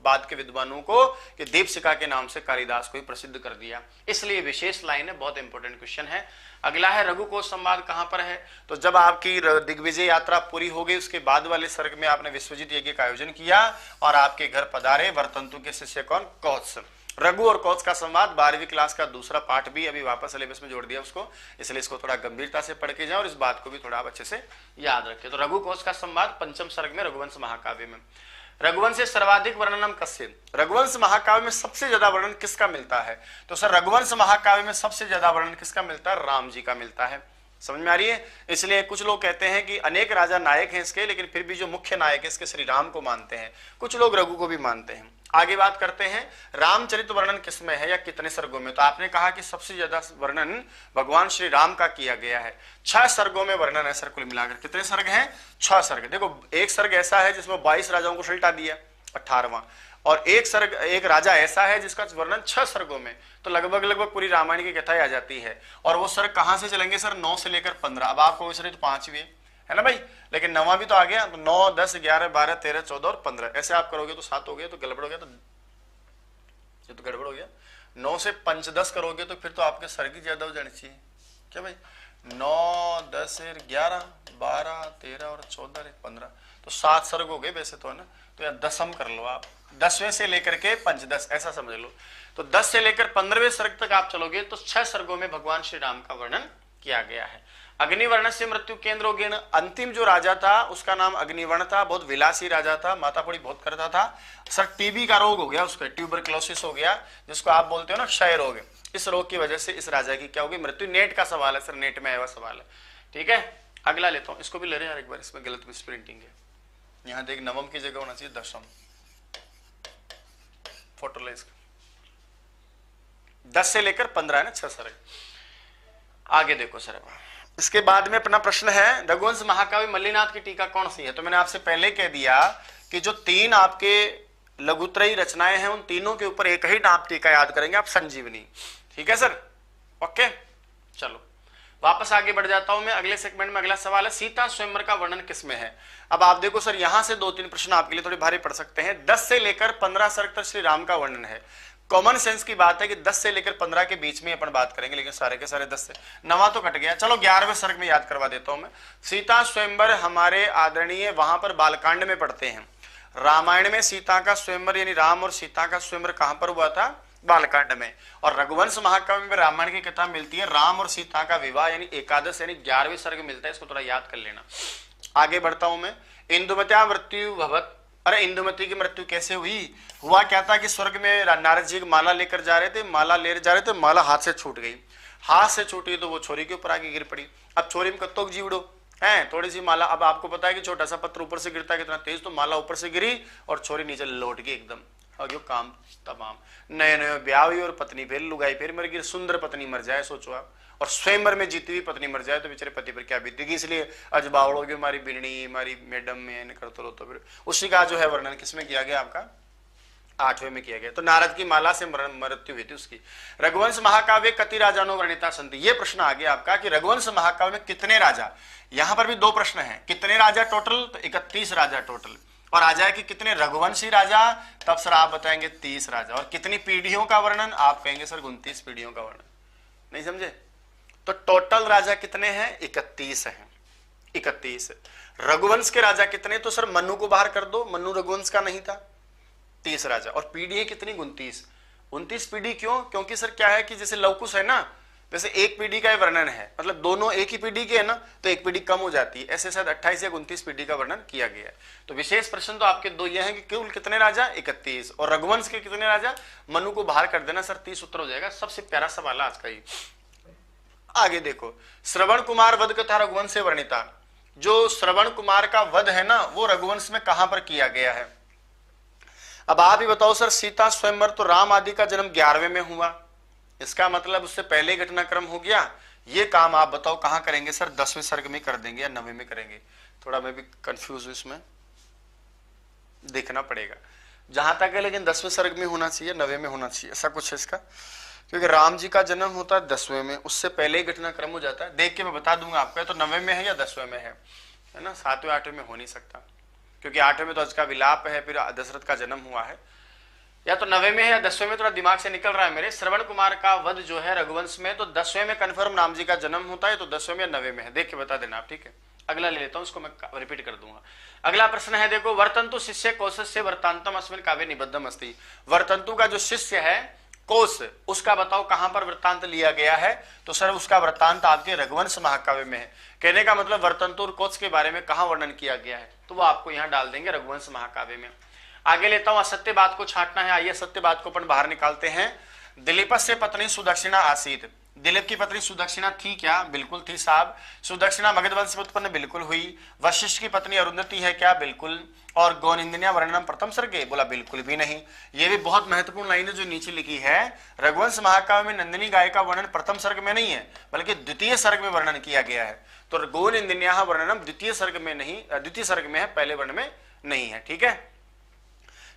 बाद के विद्वानों को कि दीपशिखा के नाम से कालिदास को ही प्रसिद्ध कर दिया, इसलिए विशेष लाइन है, बहुत इंपॉर्टेंट क्वेश्चन है। अगला है रघु कोश संवाद कहां पर है, तो जब आपकी दिग्विजय यात्रा पूरी हो गई उसके बाद वाले सर्ग में आपने विश्वजित यज्ञ का आयोजन किया और आपके घर पधारे वरतंतु के शिष्य कौन, कौत्स। रघु और कौत्स का संवाद 12वीं क्लास का दूसरा पार्ट भी अभी वापस सिलेबस में जोड़ दिया उसको, इसलिए इसको थोड़ा गंभीरता से पढ़ के जाए और इस बात को भी थोड़ा आप अच्छे से याद रखें। तो रघु कौत्स का संवाद पंचम सर्ग में रघुवंश महाकाव्य में। रघुवंश से सर्वाधिक वर्णनम कस्य, रघुवंश महाकाव्य में सबसे ज्यादा वर्णन किसका मिलता है, तो सर रघुवंश महाकाव्य में सबसे ज्यादा वर्णन किसका मिलता है, राम जी का मिलता है। समझ में आ रही है। इसलिए कुछ लोग कहते हैं कि अनेक राजा नायक हैं इसके, लेकिन फिर भी जो मुख्य नायक है इसके श्री राम को मानते हैं, कुछ लोग रघु को भी मानते हैं। आगे बात करते हैं रामचरित वर्णन किसमें है या कितने सर्गों में, तो आपने कहा कि सबसे ज्यादा वर्णन भगवान श्री राम का किया गया है, 6 सर्गों में वर्णन है सर। कुल मिलाकर कितने सर्ग हैं, 6 सर्ग। देखो एक सर्ग ऐसा है जिसमें 22 राजाओं को सल्टा दिया 18वां, और एक राजा ऐसा है जिसका वर्णन 6 सर्गों में, तो लगभग पूरी रामायण की कथा आ जाती है। और वो सर्ग कहां से चलेंगे सर, 9 से लेकर 15। अब आपको तो 5वीं है ना भाई, लेकिन 9वां भी तो आ गया, तो 9, 10, 11, 12, 13, 14 और 15 ऐसे आप करोगे तो 7 हो गया, तो गड़बड़ हो गया, तो ये तो गड़बड़ हो गया। 9 से 5 10 करोगे तो फिर तो आपके सर्ग ही ज्यादा हो जानी चाहिए क्या भाई, 9, 10, 11, 12, 13 और 14, 15, तो 7 सर्ग हो गए वैसे तो है ना। तो या 10 कर लो आप, 10वें से लेकर के 5, 10 ऐसा समझ लो। तो 10 से लेकर 15वें सर्ग तक आप चलोगे तो 6 सर्गों में भगवान श्री राम का वर्णन किया गया है। अग्निवर्ण से मृत्यु केंद्र हो गया। अंतिम जो राजा था उसका नाम अग्निवर्ण था, बहुत विलासी राजा था, मातापड़ी बहुत करता था सर। टीबी का रोग हो गया उसका, ट्यूबरक्लोसिस हो गया, जिसको आप बोलते हो ना क्षय रोग। इस रोग की वजह से इस राजा की क्या होगी, मृत्यु। नेट का सवाल है सर, नेट में आया हुआ सवाल है, ठीक है। अगला लेता हूं, इसको भी ले रहे यार एक बार, इसमें गलत मिसप्रिंटिंग है। यहाँ देख नवम की जगह होना चाहिए 10वीं, फोटो ले इसका। 10 से लेकर 15 है ना, 6 सर्ग। आगे देखो सर, इसके बाद में अपना प्रश्न है रघुवंश महाकाव्य मल्लिनाथ की टीका कौन सी है। तो मैंने आपसे पहले कह दिया कि जो 3 आपके लघुत्रयी रचनाएं हैं उन तीनों के ऊपर एक ही नाम टीका याद करेंगे आप, संजीवनी। ठीक है सर, ओके। चलो वापस आगे बढ़ जाता हूं मैं अगले सेगमेंट में। अगला सवाल है सीता स्वयंवर का वर्णन किसमें है। अब आप देखो सर, यहां से 2-3 प्रश्न आपके लिए थोड़े भारी पड़ सकते हैं। 10 से लेकर 15 सर्ग तक श्री राम का वर्णन है। कॉमन सेंस की बात है कि 10 से लेकर 15 के बीच में अपन बात करेंगे, लेकिन सारे के सारे 10 से 9वां तो कट गया। चलो 11वें सर्ग में याद करवा देता हूं मैं। सीता स्वयंवर हमारे आदरणीय वहां पर बालकांड में पढ़ते हैं। रामायण में सीता का स्वयंवर यानी राम और सीता का स्वयंवर कहां पर हुआ था, बालकांड में। और रघुवंश महाकाव्य में रामायण की कथा मिलती है, राम और सीता का विवाह यानी एकादश यानी 11वें सर्ग मिलता है, इसको थोड़ा याद कर लेना। आगे बढ़ता हूं मैं। इंदुमत्या मृत्यु भवत, अरे इंदुमती की मृत्यु कैसे हुई, हुआ क्या था कि स्वर्ग में नारद जी माला लेकर जा रहे थे, माला हाथ से छूट गई। हाथ से छूटी तो वो छोरी के ऊपर आके गिर पड़ी। अब छोरी में कत्तोक जीवड़ो है, थोड़ी सी माला। अब आपको पता है कि छोटा सा पत्थर ऊपर से गिरता है कितना तेज, तो माला ऊपर से गिरी और छोरी नीचे लौट गई एकदम, और यो काम तमाम नए नए ब्याह हुई और पत्नी फिर लुगाई फिर मर गई, सुंदर पत्नी मर जाए सोचो आप, और स्वयंवर में जीती हुई पत्नी मर जाए तो बेचारे पति पर क्या बीतेगी। इसलिए अजबावड़ोगे हमारी बिरणी हमारी मैडम में करते रहो, तो फिर उसी का जो है वर्णन किसमें किया गया, आपका 8वें में किया गया। तो नारद की माला से मृत्यु हुई थी उसकी। रघुवंश महाकाव्य कति राजानो वर्णिता संति, ये प्रश्न आ गया आपका कि रघुवंश महाकाव्य में कितने राजा, यहां पर भी 2 प्रश्न हैं, कितने राजा टोटल, तो 31 राजा टोटल, और आ जाए कि कितने रघुवंशी राजा, तब सर आप बताएंगे 30 राजा, और कितनी पीढ़ियों का वर्णन, आप कहेंगे सर 29 पीढ़ियों का वर्णन। नहीं समझे? तो टोटल राजा कितने हैं, 31 हैं, 31। रघुवंश के राजा कितने, तो सर मनु को बाहर कर दो, मनु रघुवंश का नहीं था, 30 राजा, और पीढ़ी कितनी, 29 पीढ़ी। क्यों? क्योंकि सर क्या है कि जैसे लवकुश है ना, वैसे एक पीढ़ी का वर्णन है, मतलब दोनों एक ही पीढ़ी के है ना, तो एक पीढ़ी कम हो जाती है, ऐसे शायद 28 या 29 पीढ़ी का वर्णन किया गया है। तो विशेष प्रश्न तो आपके 2 ये हैं कि कुल कितने राजा, 31, और रघुवंश के कितने राजा, मनु को बाहर कर देना सर 30 उत्तर हो जाएगा। सबसे प्यारा सवाल है आज का ये। आगे देखो, श्रवण कुमार वध कथा रघुवंश से वर्णिता, जो श्रवण कुमार का वध है ना वो रघुवंश में कहां पर किया गया है। अब आप ही बताओ सर, सीता स्वयंवर तो राम आदि का जन्म 11वें में हुआ, इसका मतलब उससे पहले घटनाक्रम हो गया। ये काम आप बताओ कहां करेंगे सर, 10वें सर्ग में कर देंगे या 9वें में करेंगे। थोड़ा मैं भी कंफ्यूज हूं, इसमें देखना पड़ेगा जहां तक है, लेकिन 10वें सर्ग में होना चाहिए, 9वें में होना चाहिए, ऐसा कुछ है इसका, क्योंकि राम जी का जन्म होता है 10वें में, उससे पहले ही घटनाक्रम हो जाता है। देख के मैं बता दूंगा आपको, तो 9वें में है या 10वें में है ना, 7वें 8वें में हो नहीं सकता, क्योंकि 8वें में तो आज का विलाप है, फिर दशरथ का जन्म हुआ है, या तो 9वें में है या 10वें में, थोड़ा दिमाग से निकल रहा है मेरे। श्रवण कुमार का वध जो है रघुवंश में, तो 10वें में कन्फर्म राम जी का जन्म होता है, तो 10वें में या 9वें में है, देख के बता देना आप, ठीक है। अगला ले लेता हूं, उसको मैं रिपीट कर दूंगा। अगला प्रश्न है, देखो, वर्तंतु शिष्य कौशस्य वर्तांतम अस्मिन् काव्ये निबद्धम अस्ति। वर्तंतु का जो शिष्य है कोश, उसका बताओ कहां पर वृत्तांत लिया गया है, तो सर उसका वृत्तांत आपके रघुवंश महाकाव्य में है। कहने का मतलब वर्तंतु और कोश के बारे में कहां वर्णन किया गया है, तो वो आपको यहां डाल देंगे रघुवंश महाकाव्य में। आगे लेता हूं, असत्य बात को छांटना है। आइए सत्य बात को अपन बाहर निकालते हैं। दिलीपस्य पत्नी सुदक्षिणा आसीत, दिलीप की पत्नी सुदक्षिणा थी क्या, बिल्कुल थी साहब। सुदक्षिणा मगध वंश में उत्पन्न, बिल्कुल हुई। वशिष्ठ की पत्नी अरुंधति है क्या, बिल्कुल। और गौनिंदनिया वर्णनम प्रथम सर्गे, बोला बिल्कुल भी नहीं। ये भी बहुत महत्वपूर्ण लाइन है जो नीचे लिखी है, रघुवंश महाकाव्य में नंदिनी गाय का वर्णन प्रथम सर्ग में नहीं है, बल्कि द्वितीय सर्ग में वर्णन किया गया है। तो गौनिंदनिया वर्णनम द्वितीय सर्ग में नहीं, द्वितीय सर्ग में है, पहले वर्ण में नहीं है, ठीक है।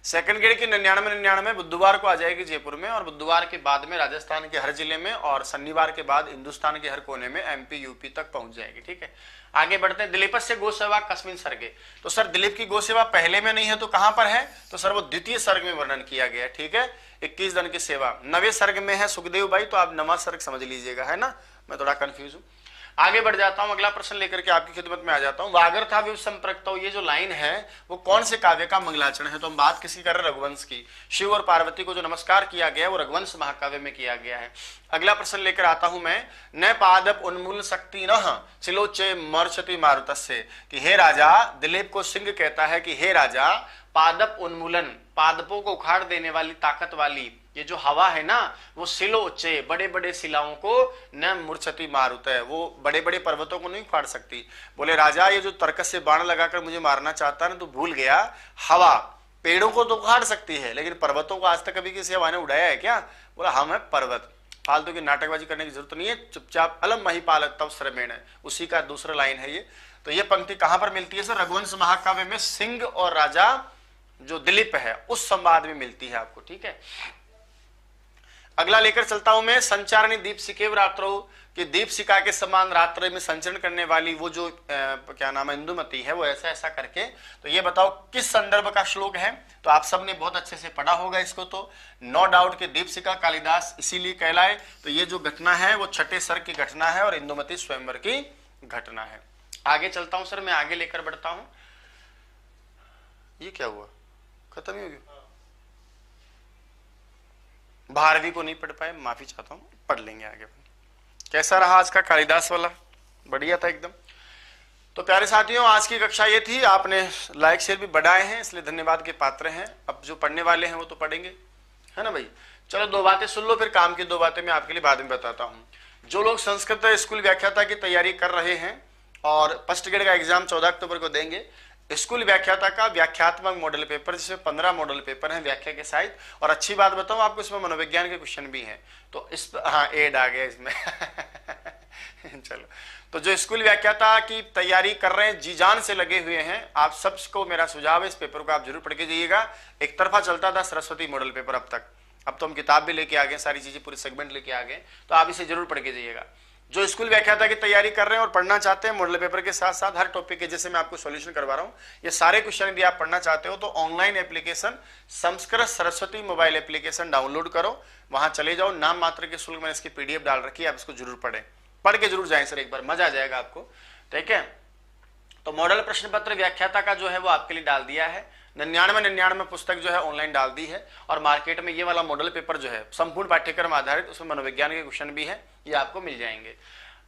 सेकंड ग्रेड की 99 बुधवार को आ जाएगी जयपुर में, और बुधवार के बाद में राजस्थान के हर जिले में, और शनिवार के बाद हिंदुस्तान के हर कोने में, एमपी यूपी तक पहुंच जाएगी, ठीक है। आगे बढ़ते हैं। दिलीप से गो सेवा कस्मिन सर्गे, तो सर दिलीप की गो सेवा पहले में नहीं है तो कहां पर है, तो सर वो द्वितीय सर्ग में वर्णन किया गया, ठीक है। 21 दिन की सेवा 9वें सर्ग में है सुखदेव भाई, तो आप 9वां सर्ग समझ लीजिएगा, है ना, मैं थोड़ा कंफ्यूज हूं। आगे बढ़ जाता हूं, अगला प्रश्न लेकर के आपकी खिदमत में आ जाता हूं। वागर्था विव संप्रक्तो, ये जो लाइन है वो कौन से काव्य का मंगलाचरण है, तो हम बात किसी कर रहे हैं, रघुवंश की। शिव और पार्वती को जो नमस्कार किया गया है वो रघुवंश महाकाव्य में किया गया है। अगला प्रश्न लेकर आता हूं मैं, न पादप उन्मूल शक्ति न सिलोचे मर्चति मारुतस्य, कि हे राजा, दिलीप को सिंह कहता है कि हे राजा, पादप उन्मूलन, पादपों को उखाड़ देने वाली ताकत वाली ये जो हवा है ना, वो सिलो उच्चे, बड़े बड़े शिलाओं को न मूर्छति मारुत है, वो बड़े बड़े पर्वतों को नहीं उखाड़ सकती। बोले राजा, ये जो तर्कस से बाण लगाकर मुझे मारना चाहता है ना, तो भूल गया, हवा पेड़ों को तो उखाड़ सकती है, लेकिन पर्वतों को आज तक कभी किसी हवा ने उड़ाया है क्या। बोला हम है पर्वत, फालतू की नाटकबाजी करने की जरूरत नहीं है, चुपचाप अलम मही पालक तव श्रमेण, उसी का दूसरा लाइन है ये। तो ये पंक्ति कहां पर मिलती है सर, रघुवंश महाकाव्य में सिंह और राजा जो दिलीप है उस संवाद में मिलती है आपको, ठीक है। अगला लेकर चलता हूं मैं, संचारणी दीप सिकेव रात्रो, कि दीपशिखा के समान रात्रि में संचरण करने वाली वो जो क्या नाम है, इंदुमती है, वो ऐसा ऐसा करके। तो ये बताओ किस संदर्भ का श्लोक है, तो आप सबने बहुत अच्छे से पढ़ा होगा इसको, तो नो डाउट कि दीपशिखा कालिदास इसीलिए कहलाए। तो ये जो घटना है वो 6ठे सर्ग की घटना है और इंदुमती स्वयंवर की घटना है। आगे चलता हूं सर, मैं आगे लेकर बढ़ता हूं। ये क्या हुआ, खत्म ही हो गया, 12वीं को नहीं पढ़ पाए, माफी चाहता हूं, पढ़ लेंगे आगे। कैसा रहा आज का कालिदास वाला, बढ़िया था एकदम। तो प्यारे साथियों, आज की कक्षा ये थी, आपने लाइक शेयर भी बढ़ाए हैं, इसलिए धन्यवाद के पात्र हैं। अब जो पढ़ने वाले हैं वो तो पढ़ेंगे, है ना भाई। चलो 2 बातें सुन लो, फिर काम की 2 बातें मैं आपके लिए बाद में बताता हूँ। जो लोग संस्कृत स्कूल व्याख्याता की तैयारी कर रहे हैं और फर्स्ट ग्रेड का एग्जाम 14 अक्टूबर को देंगे, स्कूल व्याख्याता का व्याख्यात्मक मॉडल पेपर, जिसमें 15 मॉडल पेपर हैं व्याख्या के साहित्य। और अच्छी बात बताऊं आपको, इसमें मनोविज्ञान के क्वेश्चन भी हैं। तो इस हाँ एड आ गया इसमें चलो, तो जो स्कूल व्याख्याता की तैयारी कर रहे हैं, जी जान से लगे हुए हैं, आप सबको मेरा सुझाव है इस पेपर को आप जरूर पढ़ के जाइएगा। एक तरफा चलता था सरस्वती मॉडल पेपर अब तक, अब तो हम किताब भी लेके आ गए, सारी चीजें पूरे सेगमेंट लेके आ गए, तो आप इसे जरूर पढ़ के जाइएगा। जो स्कूल व्याख्याता की तैयारी कर रहे हैं और पढ़ना चाहते हैं मॉडल पेपर के साथ साथ हर टॉपिक के, जैसे मैं आपको सॉल्यूशन करवा रहा हूं, ये सारे क्वेश्चन यदि आप पढ़ना चाहते हो तो online application Sanskrit Saraswati mobile application download करो, वहां चले जाओ, नाम मात्र के शुल्क मैंने इसकी पीडीएफ डाल रखी है, आप इसको जरूर पढ़ें, पढ़ के जरूर जाएं सर, एक बार मजा आ जाएगा आपको। ठीक है, तो मॉडल प्रश्न पत्र व्याख्याता का जो है वो आपके लिए डाल दिया है, 99 पुस्तक जो है ऑनलाइन डाल दी है, और मार्केट में ये वाला मॉडल पेपर जो है संपूर्ण पाठ्यक्रम आधारित, उसमें मनोविज्ञान के क्वेश्चन भी है, ये आपको मिल जाएंगे।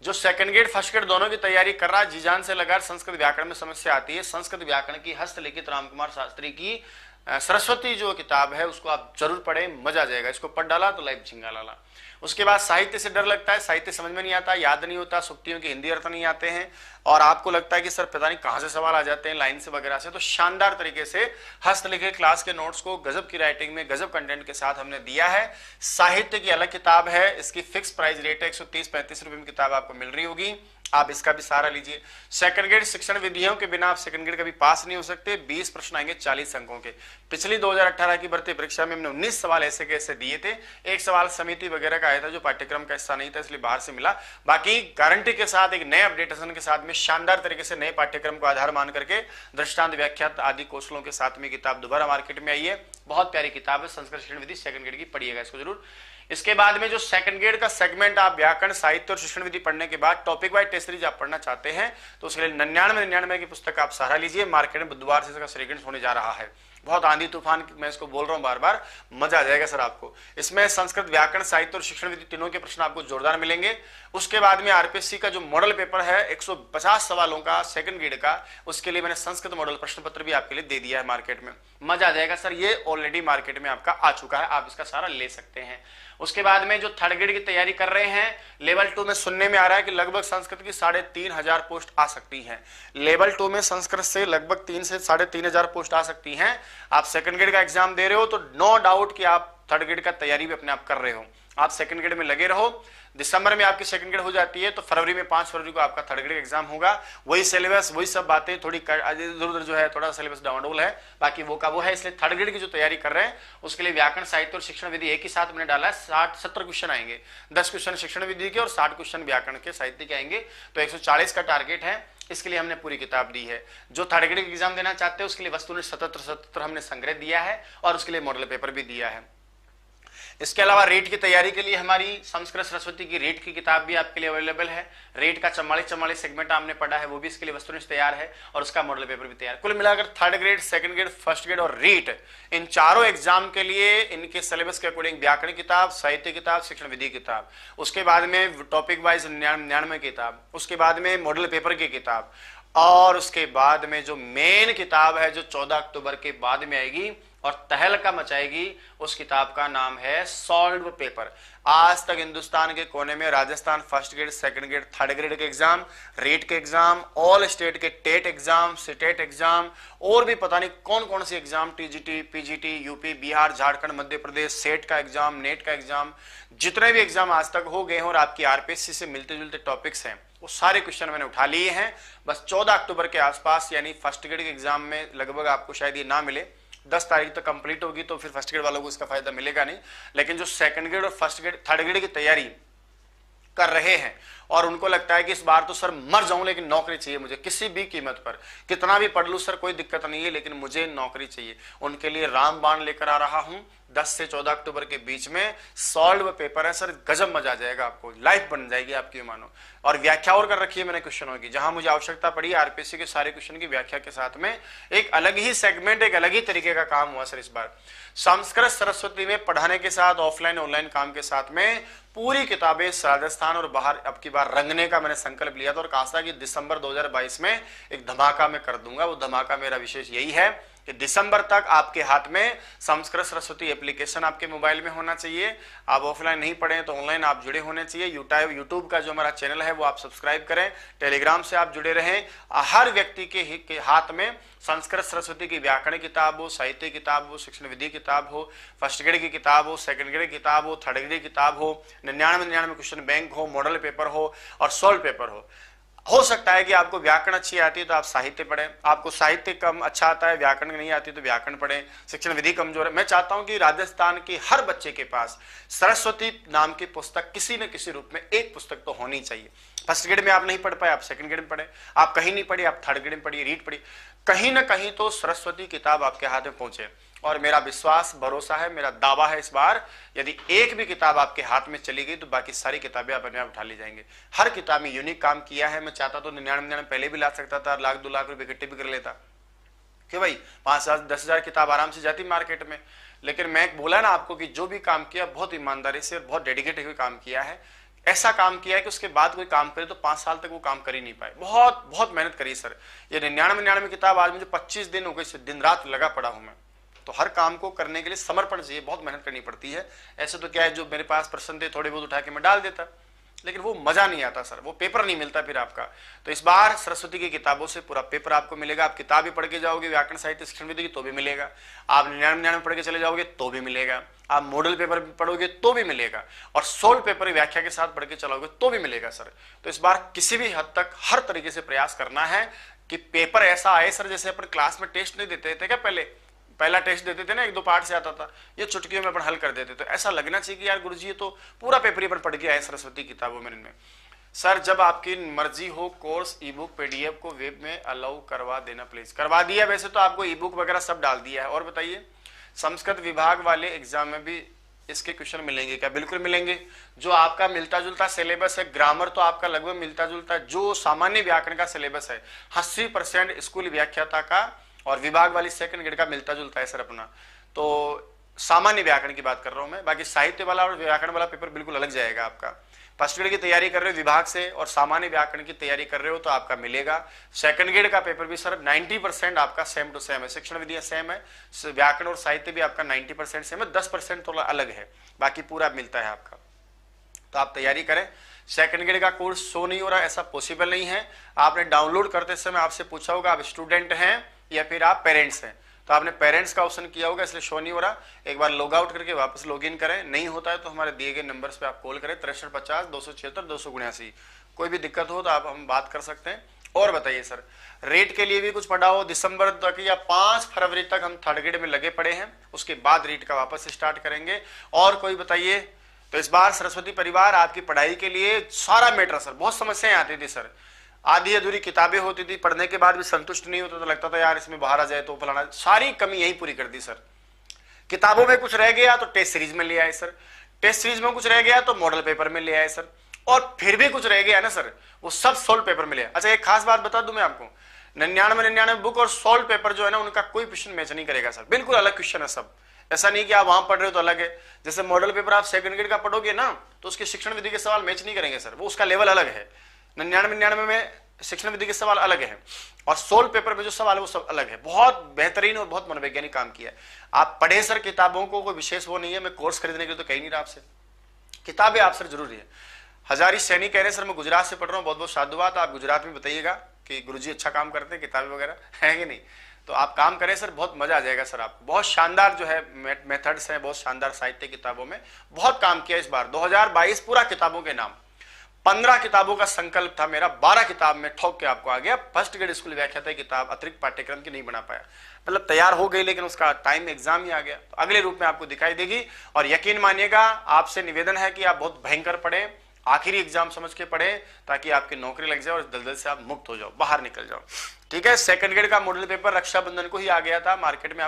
जो सेकंड ग्रेड फर्स्ट ग्रेड दोनों की तैयारी कर रहा है, जी जान से लगा, संस्कृत व्याकरण में समस्या आती है, संस्कृत व्याकरण की हस्तलिखित रामकुमार शास्त्री की सरस्वती जो किताब है उसको आप जरूर पढ़ें, मजा आ जाएगा, इसको पढ़ डाला तो लाइफ झिंगा लाला। उसके बाद साहित्य से डर लगता है, साहित्य समझ में नहीं आता, याद नहीं होता, सुक्तियों के हिंदी अर्थ नहीं आते हैं, और आपको लगता है कि सर पता नहीं कहां से सवाल आ जाते हैं लाइन से वगैरह से, तो शानदार तरीके से हस्तलिखित क्लास के नोट्स को गजब की राइटिंग में गजब कंटेंट के साथ हमने दिया है। साहित्य की अलग किताब है, इसकी फिक्स प्राइस रेट है, 130-135 रुपए में किताब आपको मिल रही होगी, आप इसका भी सहारा लीजिए। सेकंड ग्रेड शिक्षण विधियों के बिना आप सेकंड ग्रेड कभी पास नहीं हो सकते। 20 प्रश्न आएंगे 40 अंकों के। पिछली 2018 की भर्ती परीक्षा में हमने 19 सवाल ऐसे कैसे दिए थे, एक सवाल समिति वगैरह का आया था जो पाठ्यक्रम का हिस्सा नहीं था, इसलिए बाहर से मिला। बाकी गारंटी के साथ एक नए अपडेटेशन के साथ में शानदार तरीके से नए पाठ्यक्रम को आधार मान करके दृष्टांत व्याख्यात आदि कौशलों के साथ में किताब दोबारा मार्केट में आई है। बहुत प्यारी किताब है, संस्कृत शिक्षण विधि सेकंड ग्रेड की, पढ़िएगा इसको जरूर। इसके बाद में जो सेकंड ग्रेड का सेगमेंट आप व्याकरण साहित्य और शिक्षण विधि पढ़ने के बाद टॉपिक वाइज टेस्ट सीरीज आप पढ़ना चाहते हैं तो उसके लिए 99 की पुस्तक आप सहारा लीजिए। मार्केट में बुधवार से इसका सेकंड होने जा रहा है, बहुत आंधी तूफान, मैं इसको बोल रहा हूं बार बार, मजा आ जाएगा सर आपको। इसमें संस्कृत व्याकरण साहित्य और शिक्षण विधि तीनों के प्रश्न आपको जोरदार मिलेंगे। उसके बाद में आरपीएससी का जो मॉडल पेपर है 150 सवालों का सेकंड ग्रेड का, उसके लिए मैंने संस्कृत मॉडल प्रश्न पत्र भी आपके लिए दे दिया है मार्केट में, मजा आ जाएगा सर। ये ऑलरेडी मार्केट में आपका आ चुका है, आप इसका सहारा ले सकते हैं। उसके बाद में जो थर्ड ग्रेड की तैयारी कर रहे हैं, लेवल 2 में सुनने में आ रहा है कि लगभग संस्कृत की 3500 पोस्ट आ सकती हैं। लेवल 2 में संस्कृत से लगभग 3 से 3500 पोस्ट आ सकती हैं। आप सेकंड ग्रेड का एग्जाम दे रहे हो तो नो डाउट कि आप थर्ड ग्रेड का तैयारी भी अपने आप कर रहे हो। आप सेकंड ग्रेड में लगे रहो, दिसंबर में आपकी सेकंड ग्रेड हो जाती है तो फरवरी में 5 फरवरी को आपका थर्ड ग्रेड एग्जाम होगा। वही सिलेबस, वही सब बातें, थोड़ी इधर उधर जो है थोड़ा सिलेबस डाउनडोल है, बाकी वो का वो है। इसलिए थर्ड ग्रेड की जो तैयारी कर रहे हैं उसके लिए व्याकरण साहित्य और शिक्षण विधि एक ही साथ मैंने डाला है। 60-70 क्वेश्चन आएंगे, 10 क्वेश्चन शिक्षण विधि के और 60 क्वेश्चन व्याकरण के साहित्य के आएंगे, तो 140 का टारगेट है। इसके लिए हमने पूरी किताब दी है। जो थर्ड ग्रेड एग्जाम देना चाहते हैं उसके लिए वस्तु ने 77 हमने संग्रह दिया है और उसके लिए मॉडल पेपर भी दिया है। इसके अलावा रेट की तैयारी के लिए हमारी संस्कृत सरस्वती की रेट की किताब भी आपके लिए अवेलेबल है। रेट का 44 सेगमेंट आपने पढ़ा है, वो भी इसके लिए वस्तुनिष्ठ तैयार है और उसका मॉडल पेपर भी तैयार। कुल मिलाकर third grade, second grade, first grade और रेट, इन चारों एग्जाम के लिए इनके सिलेबस के अकॉर्डिंग व्याकरण किताब, साहित्य किताब, शिक्षण विधि किताब, उसके बाद में टॉपिक वाइज 99 किताब, उसके बाद में मॉडल पेपर की किताब, और उसके बाद में जो मेन किताब है जो 14 अक्टूबर के बाद में आएगी और तहलका मचाएगी, उस किताब का नाम है सॉल्व पेपर। आज तक हिंदुस्तान के कोने में Rajasthan first grade, second grade, third grade के एग्जाम, रेट के एग्जाम, ऑल स्टेट के टेट एग्जाम, स्टेट एग्जाम, और भी पता नहीं कौन कौन से exam, TGT, PGT, UP, Bihar, Jharkhand, Madhya Pradesh, SET का एग्जाम, नेट का एग्जाम, जितने भी एग्जाम आज तक हो गए हैं और आपकी आरपीएससी से मिलते जुलते टॉपिक्स हैं वो सारे क्वेश्चन मैंने उठा लिए हैं। बस 14 अक्टूबर के आसपास यानी फर्स्ट ग्रेड के एग्जाम में लगभग आपको शायद ये ना मिले, 10 तारीख तक कंप्लीट होगी तो फिर फर्स्ट ग्रेड वालों को इसका फायदा मिलेगा नहीं। लेकिन जो सेकंड ग्रेड और फर्स्ट ग्रेड, थर्ड ग्रेड की तैयारी कर रहे हैं और उनको लगता है कि इस बार तो सर मर जाऊं लेकिन नौकरी चाहिए मुझे किसी भी कीमत पर, कितना भी पढ़ लूं सर कोई दिक्कत नहीं है लेकिन मुझे नौकरी चाहिए, उनके लिए रामबाण लेकर आ रहा हूं। 10 से 14 अक्टूबर के बीच में सॉल्व पेपर है सर, गजब मजा आ जाएगा आपको, लाइफ बन जाएगी आपकी मानो। और व्याख्या और कर रखी है मैंने क्वेश्चनों की, जहां मुझे आवश्यकता पड़ी आरपीएससी के सारे क्वेश्चन की व्याख्या के साथ में एक अलग ही सेगमेंट, एक अलग ही तरीके का काम हुआ सर इस बार। संस्कृत सरस्वती में पढ़ाने के साथ ऑफलाइन ऑनलाइन काम के साथ में पूरी किताबें राजस्थान और बाहर अब की बार रंगने का मैंने संकल्प लिया था और कहा था कि दिसंबर 2022 में एक धमाका मैं कर दूंगा। वो धमाका मेरा विशेष यही है कि दिसंबर तक आपके हाथ में संस्कृत सरस्वती एप्लीकेशन आपके मोबाइल में होना चाहिए। आप ऑफलाइन नहीं पढ़े तो ऑनलाइन आप जुड़े होने चाहिए। यूट्यूब का जो हमारा चैनल है वो आप सब्सक्राइब करें, टेलीग्राम से आप जुड़े रहें। हर व्यक्ति के हाथ में संस्कृत सरस्वती की व्याकरण किताब हो, साहित्य किताब हो, शिक्षण विधि किताब हो, फर्स्ट ग्रेड की किताब हो, सेकंड ग्रेड की किताब हो, थर्ड ग्रेड की किताब हो, 99 क्वेश्चन बैंक हो, मॉडल पेपर हो और सोल्व पेपर हो सकता है कि आपको व्याकरण अच्छी आती है तो आप साहित्य पढ़ें, आपको साहित्य कम अच्छा आता है, व्याकरण नहीं आती तो व्याकरण पढ़ें, शिक्षण विधि कमजोर है। मैं चाहता हूं कि राजस्थान के हर बच्चे के पास सरस्वती नाम की पुस्तक किसी न किसी रूप में एक पुस्तक तो होनी चाहिए। फर्स्ट ग्रेड में आप नहीं पढ़ पाए, आप सेकंड ग्रेड में पढ़े, आप कहीं नहीं पढ़ी, आप थर्ड ग्रेड में पढ़िए, रीड पढ़िए, कहीं ना कहीं तो सरस्वती किताब आपके हाथ में पहुंचे। और मेरा विश्वास, भरोसा है, मेरा दावा है, इस बार यदि एक भी किताब आपके हाथ में चली गई तो बाकी सारी किताबें आप अपने आप उठा ली जाएंगे। हर किताब में यूनिक काम किया है। मैं चाहता तो 99 पहले भी ला सकता था, लाख 2 लाख रुपए इकट्ठे भी कर लेता कि भाई 5,000-10,000 किताब आराम से जाती मार्केट में। लेकिन मैं बोला ना आपको कि जो भी काम किया बहुत ईमानदारी से और बहुत डेडिकेटेड हुए काम किया है। ऐसा काम किया है कि उसके बाद कोई काम करे तो 5 साल तक वो काम कर ही नहीं पाए। बहुत बहुत मेहनत करी सर। ये 99 किताब आज मुझे 25 दिन हो गए, दिन रात लगा पड़ा हूं मैं। तो हर काम को करने के लिए समर्पण चाहिए, बहुत मेहनत करनी पड़ती है। ऐसे तो क्या है, जो मेरे पास प्रश्न थे थोड़े बहुत उठा के मैं डाल देता, लेकिन वो मजा नहीं आता सर, वो पेपर नहीं मिलता फिर आपका। तो इस बार सरस्वती की किताबों से पूरा पेपर आपको मिलेगा। आप किताब भी पढ़ के जाओगे व्याकरण साहित्य शिक्षण विधि की तो भी मिलेगा, आप 99 पढ़ के चले जाओगे तो भी मिलेगा, आप मॉडल पेपर भी पढ़ोगे तो भी मिलेगा, और सोल्व पेपर व्याख्या के साथ पढ़ के चलाओगे तो भी मिलेगा सर। तो इस बार किसी भी हद तक हर तरीके से प्रयास करना है कि पेपर ऐसा आए सर, जैसे अपन क्लास में टेस्ट नहीं देते थे क्या, पहला टेस्ट देते थे ना, 1-2 पार्ट से आता था, ये चुटकियों में अपन हल कर देते। तो ऐसा लगना चाहिए कि यार गुरुजी ये तो पूरा पेपर ही अपन पढ़ के आए सरस्वती किताबों में। इनमें सर जब आपकी मर्जी हो कोर्स ई बुक पीडीएफ को वेब में अलाउ करवा देना प्लीज। करवा दिया, वैसे तो आपको ई बुक वगैरह सब डाल दिया है। और बताइए, संस्कृत विभाग वाले एग्जाम में भी इसके क्वेश्चन मिलेंगे क्या? बिल्कुल मिलेंगे। जो आपका मिलता जुलता सिलेबस है, ग्रामर तो आपका लगभग मिलता जुलता है। जो सामान्य व्याकरण का सिलेबस है 80% स्कूल व्याख्याता का और विभाग वाली सेकंड ग्रेड का मिलता जुलता है सर अपना। तो सामान्य व्याकरण की बात कर रहा हूं मैं, बाकी साहित्य वाला और व्याकरण वाला पेपर बिल्कुल अलग जाएगा आपका। फर्स्ट ग्रेड की तैयारी कर रहे हो विभाग से और सामान्य व्याकरण की तैयारी कर रहे हो तो आपका मिलेगा। सेकंड ग्रेड का पेपर भी सर 90% आपका सेम टू सेम है, शिक्षण विधियां सेम है, व्याकरण और साहित्य भी आपका 90% सेम है, 10% थोड़ा अलग है, बाकी पूरा मिलता है आपका। तो आप तैयारी करें। सेकंड ग्रेड का कोर्स शो नहीं हो रहा, ऐसा पॉसिबल नहीं है। आपने डाउनलोड करते समय आपसे पूछा होगा आप स्टूडेंट हैं या फिर आप पेरेंट्स हैं, तो आपने पेरेंट्स का ऑप्शन किया होगा, इसलिए शो नहीं हो रहा। एक बार लॉग आउट करके वापस लॉग इन करें। नहीं होता है तो हमारे दिए गए नंबर्स पे आप कॉल करें 6350 276 279। कोई भी दिक्कत हो तो आप हम बात कर सकते हैं। और बताइए सर, रेट के लिए भी कुछ पढ़ा हो? दिसंबर तक या 5 फरवरी तक हम थर्ड ग्रेड में लगे पड़े हैं, उसके बाद रेट का वापस स्टार्ट करेंगे। और कोई बताइए। तो इस बार सरस्वती परिवार आपकी पढ़ाई के लिए सारा मैटर सर, बहुत समस्याएं आती थी सर, आधी अधूरी किताबें होती थी, पढ़ने के बाद भी संतुष्ट नहीं होता, तो लगता था यार इसमें बाहर आ जाए तो फलाना। सारी कमी यही पूरी कर दी सर। किताबों में कुछ रह गया तो टेस्ट सीरीज में ले आए सर, टेस्ट सीरीज में कुछ रह गया तो मॉडल पेपर में ले आए सर, और फिर भी कुछ रह गया ना सर, वो सब सोल्व पेपर में ले आए। अच्छा एक खास बात बता दूं मैं आपको, 99 बुक और सोल्व पेपर जो है ना, उनका कोई क्वेश्चन मैच नहीं करेगा सर, बिल्कुल अलग क्वेश्चन है सब। ऐसा नहीं कि आप वहां पढ़ रहे हो तो अलग है। जैसे मॉडल पेपर आप सेकंड ग्रेड का पढ़ोगे ना, तो उसके शिक्षण विधि के सवाल मैच नहीं करेंगे सर, वो उसका लेवल अलग है। 99 में शिक्षण विधि के सवाल अलग है, और सोल्व पेपर में जो सवाल है वो सब अलग है। बहुत बेहतरीन और बहुत मनोवैज्ञानिक काम किया है। आप पढ़े सर किताबों को, कोई विशेष वो नहीं है। मैं कोर्स खरीदने के लिए तो कहीं नहीं रहा आपसे, किताबें आप सर जरूरी है। हजारी सैनी कह रहे हैं सर मैं गुजरात से पढ़ रहा हूँ, बहुत बहुत साधुवाद। आप गुजरात में बताइएगा कि गुरुजी अच्छा काम करते हैं, किताबें वगैरह है कि नहीं, तो आप काम करें सर, बहुत मजा आ जाएगा सर आपको। बहुत शानदार जो है मेथड्स हैं, बहुत शानदार साहित्य किताबों में बहुत काम किया इस बार। 2022 पूरा किताबों के नाम, 15 किताबों का संकल्प था मेरा, 12 किताब में ठोक के आपको आ गया। फर्स्ट ग्रेड स्कूल व्याख्याता किताब अतिरिक्त पाठ्यक्रम की नहीं बना पाया, मतलब तैयार हो गई लेकिन उसका टाइम एग्जाम ही आ गया, तो अगले रूप में आपको दिखाई देगी। और यकीन मानिएगा, आपसे निवेदन है कि आप बहुत भयंकर पढ़ें, आखिरी एग्जाम समझ के पढ़े, ताकि आपकी नौकरी लग जाए और इस दलदल से आप मुक्त हो जाओ, बाहर निकल जाओ। ठीक है। सेकंड ग्रेड का मॉडल पेपर रक्षाबंधन को ही आ गया था मार्केट में,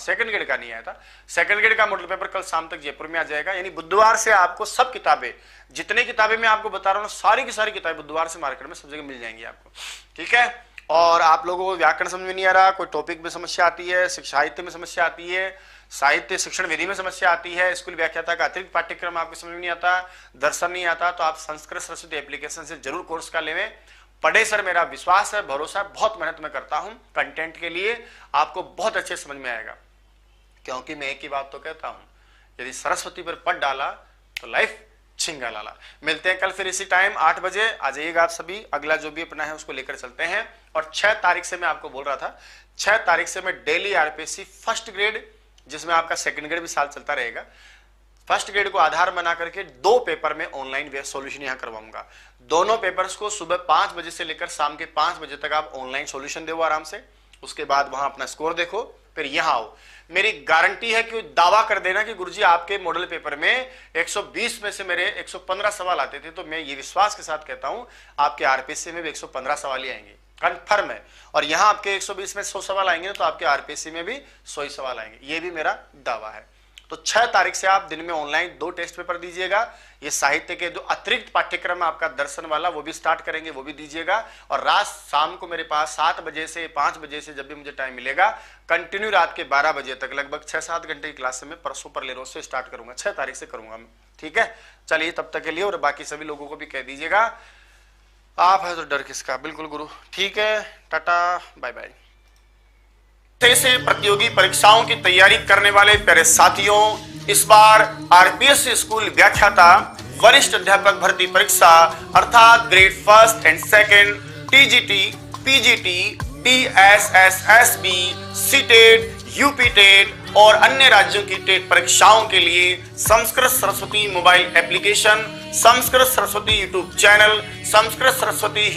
सेकंड ग्रेड का नहीं आया था। सेकंड ग्रेड का मॉडल पेपर कल शाम तक जयपुर में आ जाएगा, यानी बुधवार से आपको सब किताबें, जितने किताबें मैं आपको बता रहा हूँ सारी की सारी किताबें बुधवार से मार्केट में सब जगह मिल जाएंगी आपको। ठीक है। और आप लोगों को व्याकरण समझ में नहीं आ रहा, कोई टॉपिक में समस्या आती है, साहित्य में समस्या आती है, साहित्य शिक्षण विधि में समस्या आती है, स्कूल व्याख्याता का अतिरिक्त पाठ्यक्रम आपको समझ में नहीं आता, दर्शन नहीं आता, तो आप संस्कृत सरस्वती एप्लीकेशन से जरूर कोर्स का लेवें। पढ़े सर, मेरा विश्वास है, भरोसा है, बहुत मेहनत मैं करता हूं कंटेंट के लिए, आपको बहुत अच्छे समझ में आएगा। क्योंकि मैं एक ही बात तो कहता हूं, यदि सरस्वती पर पढ़ डाला तो लाइफ छिंगा लाला। मिलते हैं कल फिर इसी टाइम 8 बजे, आ जाइएगा आप सभी। अगला जो भी अपना है उसको लेकर चलते हैं। और 6 तारीख से मैं आपको बोल रहा था, 6 तारीख से मैं डेली आरपीएससी फर्स्ट ग्रेड, जिसमें आपका सेकंड ग्रेड भी साल चलता रहेगा, फर्स्ट ग्रेड को आधार बना करके 2 पेपर में ऑनलाइन वे सॉल्यूशन यहां करवाऊंगा। दोनों पेपर्स को सुबह 5 बजे से लेकर शाम के 5 बजे तक आप ऑनलाइन सॉल्यूशन दो आराम से। उसके बाद वहां अपना स्कोर देखो, फिर यहां आओ। मेरी गारंटी है कि दावा कर देना कि गुरुजी आपके मॉडल पेपर में 120 में से मेरे 115 सवाल आते थे, तो मैं ये विश्वास के साथ कहता हूं आपके आरपीएससी में भी 115 सवाल ही आएंगे, कंफर्म है। और यहां आपके 120 में 100 सवाल आएंगे तो आपके आरपीएससी में भी 100 ही सवाल आएंगे, ये भी मेरा दावा है। तो 6 तारीख से आप दिन में ऑनलाइन 2 टेस्ट पेपर दीजिएगा। ये साहित्य के जो अतिरिक्त पाठ्यक्रम आपका दर्शन वाला वो भी स्टार्ट करेंगे, वो भी दीजिएगा। और रात शाम को मेरे पास 7 बजे से 5 बजे से जब भी मुझे टाइम मिलेगा, कंटिन्यू रात के 12 बजे तक लगभग 6-7 घंटे की क्लास से मैं परसों पर ले से स्टार्ट करूंगा, 6 तारीख से करूंगा मैं, ठीक है। चलिए तब तक के लिए, और बाकी सभी लोगों को भी कह दीजिएगा, आप है तो डर किसका, बिल्कुल गुरु, ठीक है, टाटा बाय बाय। से प्रतियोगी परीक्षाओं की तैयारी करने वाले प्यारे साथियों, इस बार आरपीएससी स्कूल व्याख्याता वरिष्ठ अध्यापक भर्ती परीक्षा अर्थात grade first and second, TGT, PGT, TSSSB, CTET, UP TET और अन्य राज्यों की टेट परीक्षाओं के लिए Sanskrit Saraswati mobile application, Sanskrit Saraswati YouTube channel, Sanskrit Saraswati